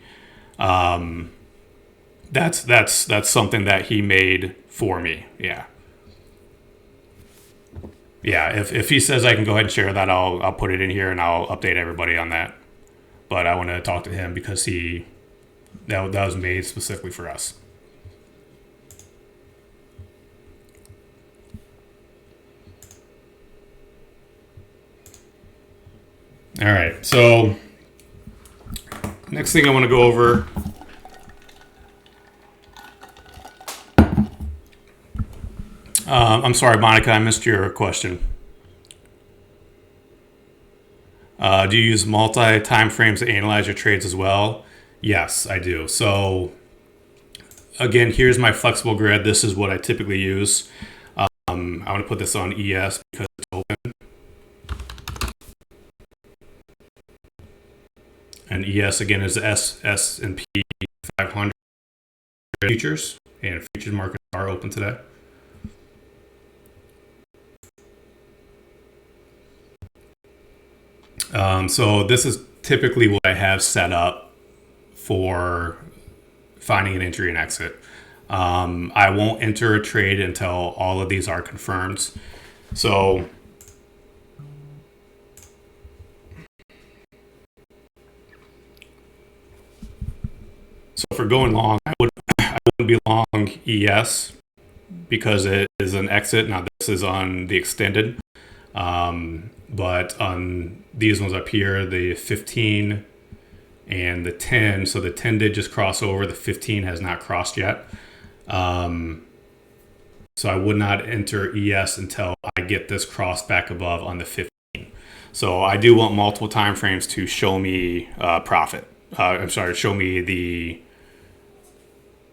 That's something that he made for me. Yeah. Yeah, if he says I can go ahead and share that, I'll put it in here and I'll update everybody on that. But I want to talk to him because that was made specifically for us. All right, so next thing I want to go over. I'm sorry, Monica, I missed your question. Do you use multi-time frames to analyze your trades as well? Yes, I do. So again, here's my flexible grid. This is what I typically use. I want to put this on ES because it's open. And ES again is S&P 500 futures, and futures markets are open today. So this is typically what I have set up for finding an entry and exit. I won't enter a trade until all of these are confirmed. So for going long, I wouldn't be long ES because it is an exit. Now this is on the extended. But on these ones up here, the 15 and the 10, so the 10 did just cross over, the 15 has not crossed yet. So I would not enter ES until I get this cross back above on the 15. So I do want multiple time frames to show me profit. Show me the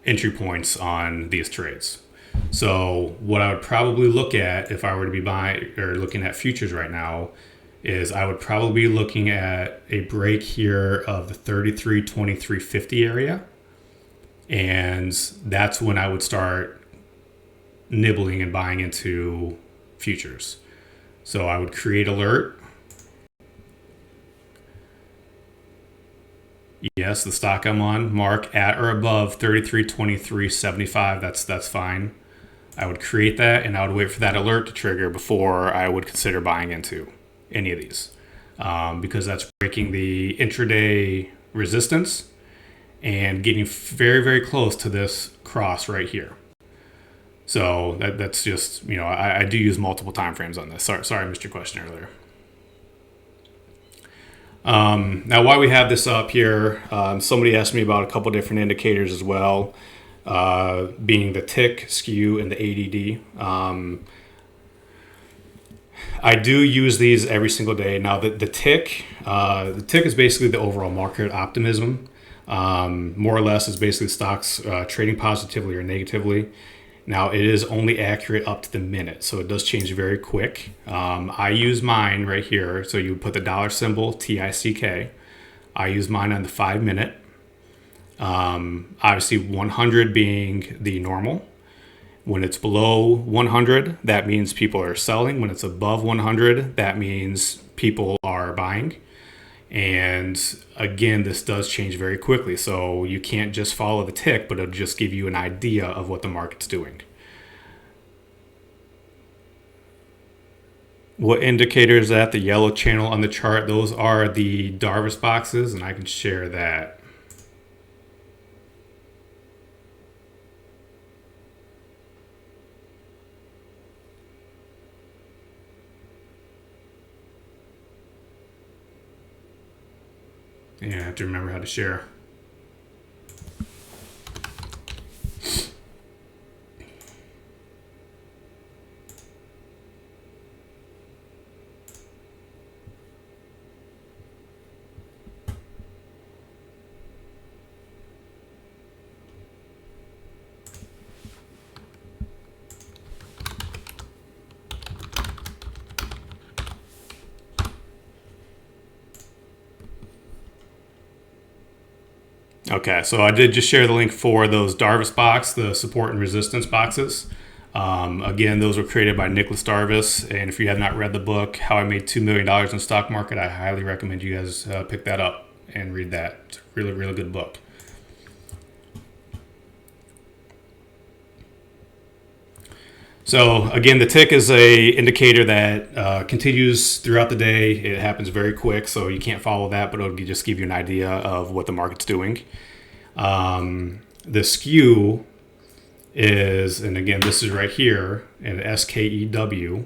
entry points on these trades. So what I would probably look at if I were to be buying or looking at futures right now is I would probably be looking at a break here of the 33.2350 area. And that's when I would start nibbling and buying into futures. So I would create alert. Yes, the stock I'm on, mark at or above 33.2375. That's fine. I would create that and I would wait for that alert to trigger before I would consider buying into any of these, because that's breaking the intraday resistance and getting very, very close to this cross right here. So that's just, I do use multiple time frames on this. Sorry, I missed your question earlier. Now, while we have this up here, somebody asked me about a couple different indicators as well, being the tick, skew, and the ADD. I do use these every single day. Now, the tick is basically the overall market optimism. More or less, is basically stocks trading positively or negatively. Now, it is only accurate up to the minute, so it does change very quick. I use mine right here. So you put the dollar symbol, TICK. I use mine on the 5 minute. Obviously, 100 being the normal. When it's below 100, that means people are selling. When it's above 100, that means people are buying. And again, this does change very quickly. So you can't just follow the tick, but it'll just give you an idea of what the market's doing. What indicator is that? The yellow channel on the chart, those are the Darvis boxes, and I can share that. Yeah, I have to remember how to share. Okay, so I did just share the link for those Darvis box, the support and resistance boxes. Again, those were created by Nicholas Darvis, and if you have not read the book, How I Made $2 Million in the Stock Market, I highly recommend you guys pick that up and read that. It's a really, really good book. So again, the tick is a indicator that continues throughout the day. It happens very quick, so you can't follow that, but it'll just give you an idea of what the market's doing. The skew is, and again, this is right here, and SKEW.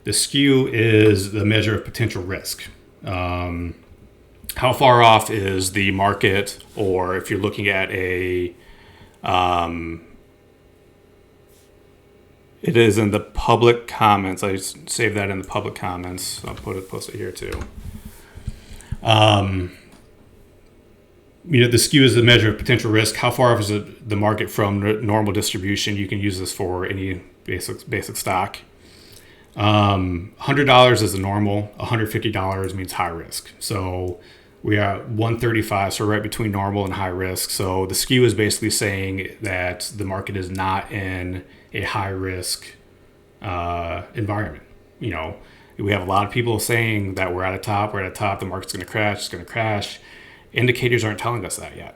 The skew is the measure of potential risk. How far off is the market, or if you're looking at a, it is in the public comments. I just saved that in the public comments. I'll post it here too. The skew is the measure of potential risk. How far off is the market from normal distribution? You can use this for any basic stock. $100 is the normal. $150 means high risk. So we are at 135, so right between normal and high risk. So the skew is basically saying that the market is not in a high risk environment. We have a lot of people saying that we're at a top, the market's going to crash, it's going to crash. Indicators aren't telling us that yet.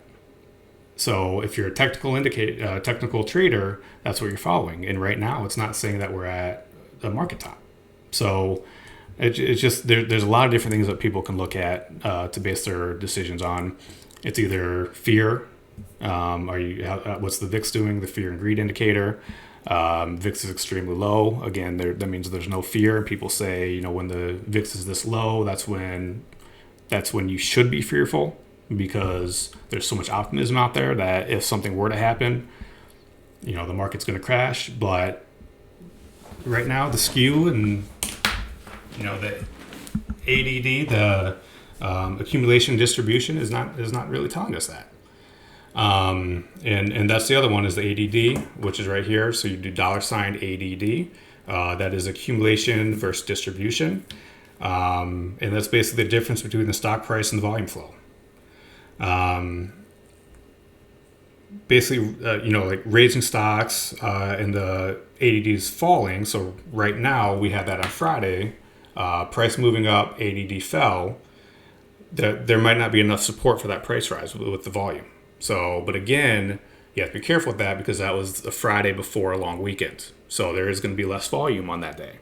So if you're a technical trader, that's what you're following. And right now, it's not saying that we're at the market top. So it's just there's a lot of different things that people can look at to base their decisions on. It's either fear. What's the VIX doing? The fear and greed indicator. VIX is extremely low. Again, that means there's no fear. People say, when the VIX is this low, that's when you should be fearful, because there's so much optimism out there that if something were to happen, the market's going to crash. But right now, the skew and the ADD, the accumulation distribution, is not really telling us that. And that's the other one, is the ADD, which is right here. So you do $ADD. That is accumulation versus distribution. And that's basically the difference between the stock price and the volume flow. Like raising stocks and the ADD is falling. So right now we have that on Friday, price moving up, ADD fell. There might not be enough support for that price rise with the volume. So, but again, you have to be careful with that, because that was the Friday before a long weekend. So there is going to be less volume on that day.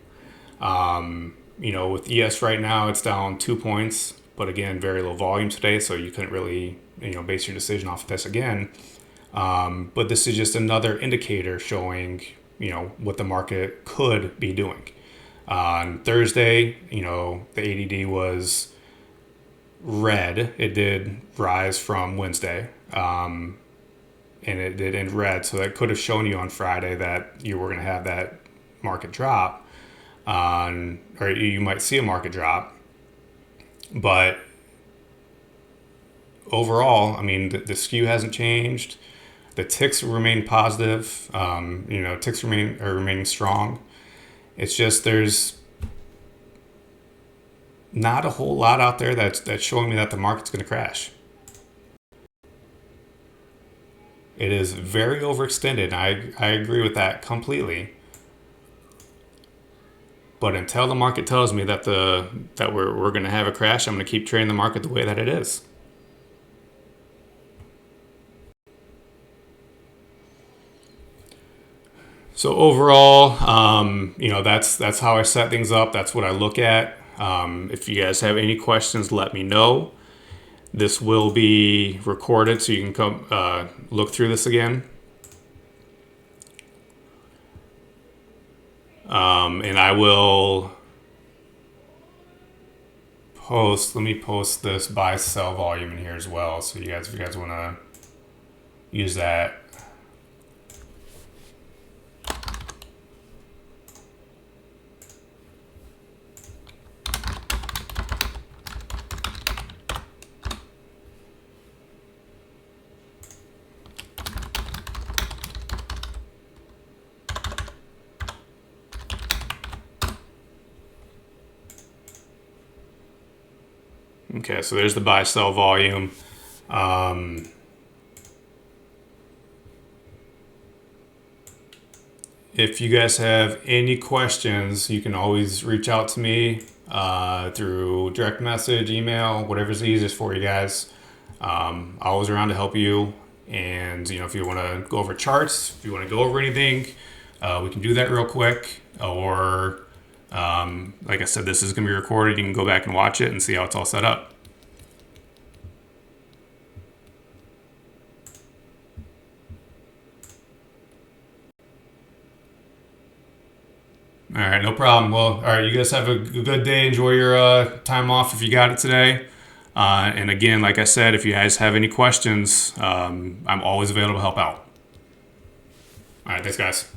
With ES right now, it's down 2 points, but again, very low volume today, so you couldn't really, base your decision off of this again. But this is just another indicator showing, what the market could be doing. On Thursday, the ADD was red. It did rise from Wednesday, and it did end red, so that could have shown you on Friday that you were going to have that market drop. Or you might see a market drop, but overall, the skew hasn't changed. The ticks remain positive. Ticks are remaining strong. It's just there's not a whole lot out there that's showing me that the market's going to crash. It is very overextended. I agree with that completely. But until the market tells me that we're going to have a crash, I'm going to keep trading the market the way that it is. So overall, that's how I set things up. That's what I look at. If you guys have any questions, let me know. This will be recorded, so you can come look through this again. And I will let me post this buy sell volume in here as well. So if you guys want to use that. Okay, so there's the buy-sell volume. If you guys have any questions, you can always reach out to me through direct message, email, whatever's easiest for you guys. Always around to help you. And if you want to go over charts, if you want to go over anything, we can do that real quick. Or like I said, this is going to be recorded. You can go back and watch it and see how it's all set up. All All right, no problem. Well, all right, you guys have a good day. Enjoy your time off if you got it today. And again, like I said, if you guys have any questions, I'm always available to help out. All right, thanks, guys.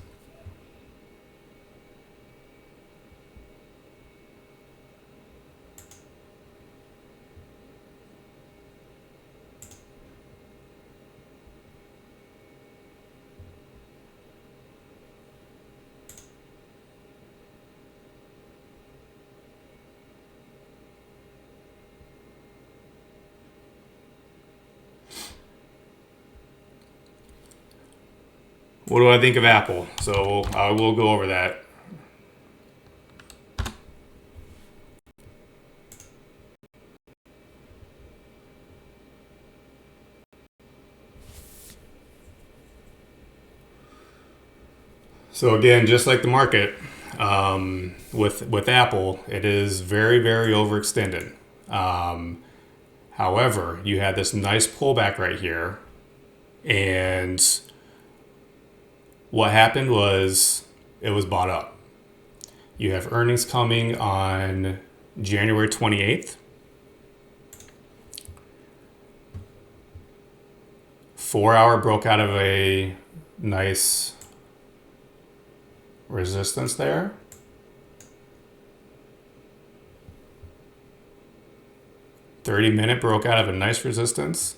What do I think of Apple? So I will go over that. So again, just like the market, with Apple, it is very, very overextended. However, you had this nice pullback right here, and what happened was it was bought up. You have earnings coming on January 28th. 4-hour broke out of a nice resistance there. $30-minute broke out of a nice resistance.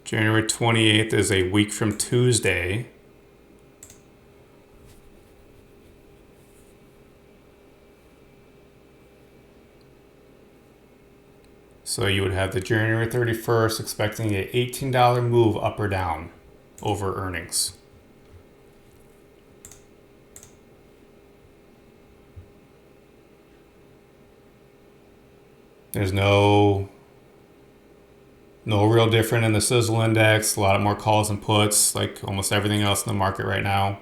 January 28th is a week from Tuesday. So you would have the January 31st expecting an $18 move up or down over earnings. There's no real different in the Sizzle Index. A lot more calls and puts, like almost everything else in the market right now.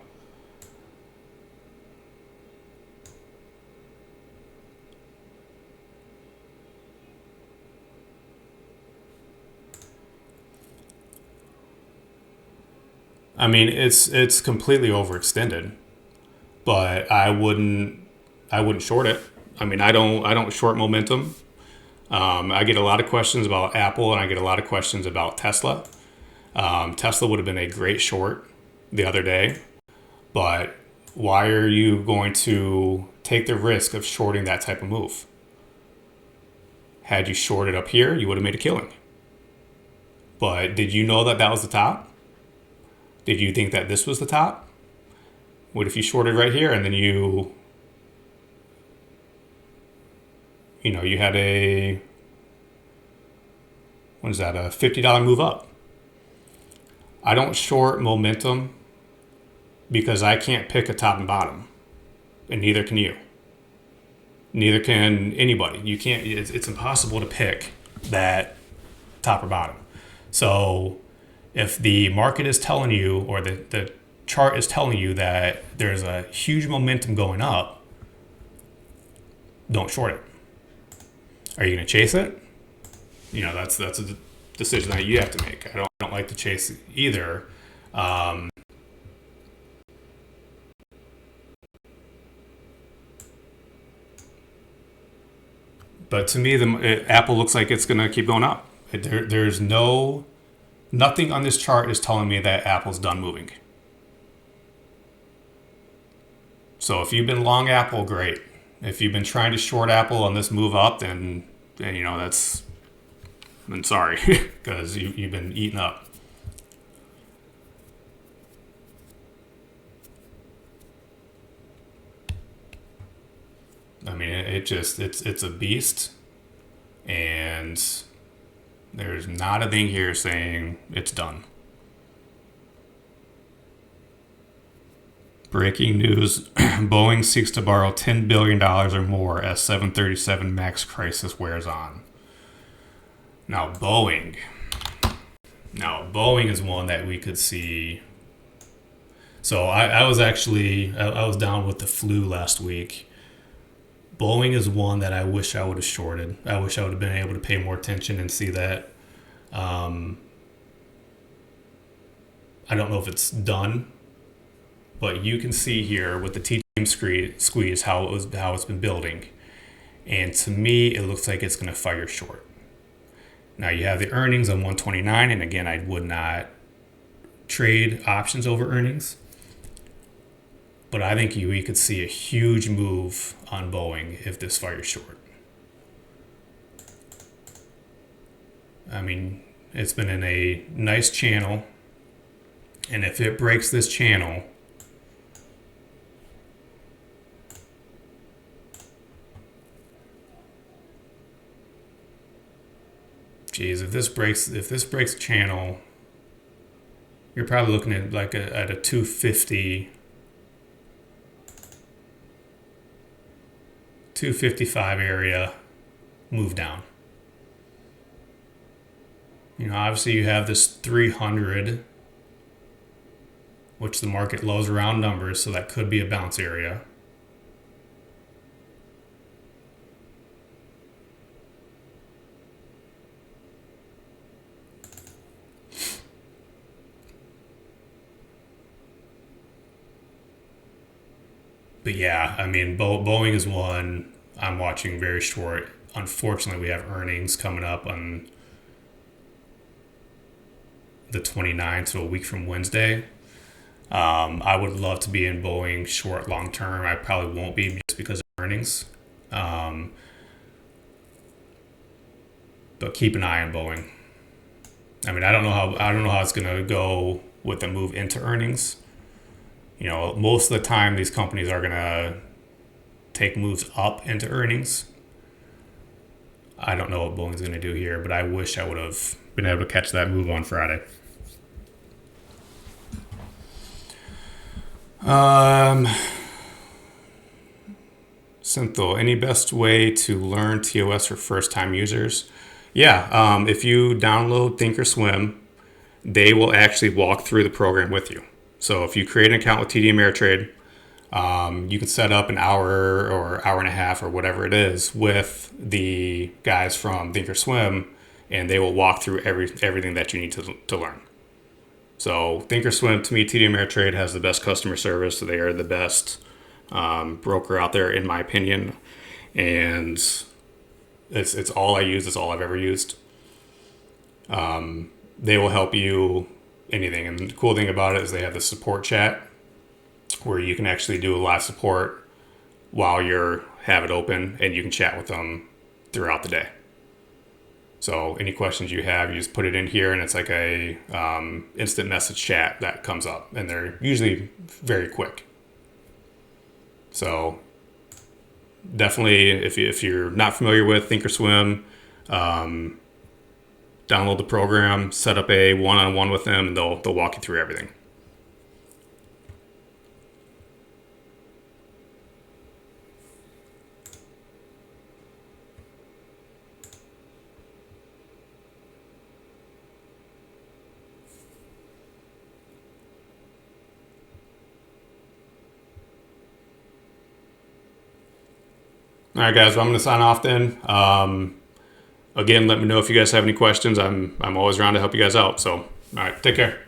I mean, it's completely overextended, but I wouldn't short it. I mean, I don't short momentum. I get a lot of questions about Apple, and I get a lot of questions about Tesla. Tesla would have been a great short the other day, but why are you going to take the risk of shorting that type of move? Had you shorted up here, you would have made a killing. But did you know that that was the top? Did you think that this was the top? What if you shorted right here and then you had a, what is that, a $50 move up? I don't short momentum because I can't pick a top and bottom, and neither can you. Neither can anybody. You can't, it's impossible to pick that top or bottom. So if the market is telling you, or the chart is telling you that there's a huge momentum going up, don't short it. Are you going to chase it? That's a decision that you have to make. I don't like to chase either. But to me, Apple looks like it's going to keep going up. There's nothing on this chart is telling me that Apple's done moving. So if you've been long Apple, great. If you've been trying to short Apple on this move up, then that's, I'm sorry, because you've been eaten up. I mean, it's a beast, and there's not a thing here saying it's done. Breaking news, Boeing seeks to borrow $10 billion or more as 737 MAX crisis wears on. Now, Boeing is one that we could see. So I was down with the flu last week. Boeing is one that I wish I would have shorted. I wish I would have been able to pay more attention and see that. I don't know if it's done, but you can see here with the Ttm Squeeze how it's been building. And to me, it looks like it's going to fire short. Now you have the earnings on 129, and again, I would not trade options over earnings. But I think we could see a huge move on Boeing if this fires short. I mean, it's been in a nice channel, and if it breaks this channel, geez, if this breaks channel, you're probably looking at like at a 250, 255 area move down. You know, obviously you have this 300, which the market loves round numbers, so that could be a bounce area. But yeah, I mean, Boeing is one I'm watching very short. Unfortunately, we have earnings coming up on the 29th, so a week from Wednesday. I would love to be in Boeing short long term. I probably won't be just because of earnings. But keep an eye on Boeing. I mean, I don't know how it's gonna go with the move into earnings. You know, most of the time these companies are gonna take moves up into earnings. I don't know what Boeing's gonna do here, but I wish I would have been able to catch that move on Friday. Synthol, any best way to learn TOS for first-time users? Yeah, if you download Thinkorswim, they will actually walk through the program with you. So if you create an account with TD Ameritrade, you can set up an hour or hour and a half or whatever it is with the guys from Thinkorswim, and they will walk through everything that you need to learn. So Thinkorswim, to me, TD Ameritrade has the best customer service. So they are the best broker out there, in my opinion. And it's all I use. It's all I've ever used. They will help you anything. And the cool thing about it is they have the support chat where you can actually do a live support while you have it open, and you can chat with them throughout the day. So any questions you have, you just put it in here, and it's like a instant message chat that comes up, and they're usually very quick. So definitely, if you're not familiar with Thinkorswim, download the program, set up a one-on-one with them, and they'll walk you through everything. All right, guys, well, I'm going to sign off then. Again, let me know if you guys have any questions. I'm always around to help you guys out. So, all right, take care.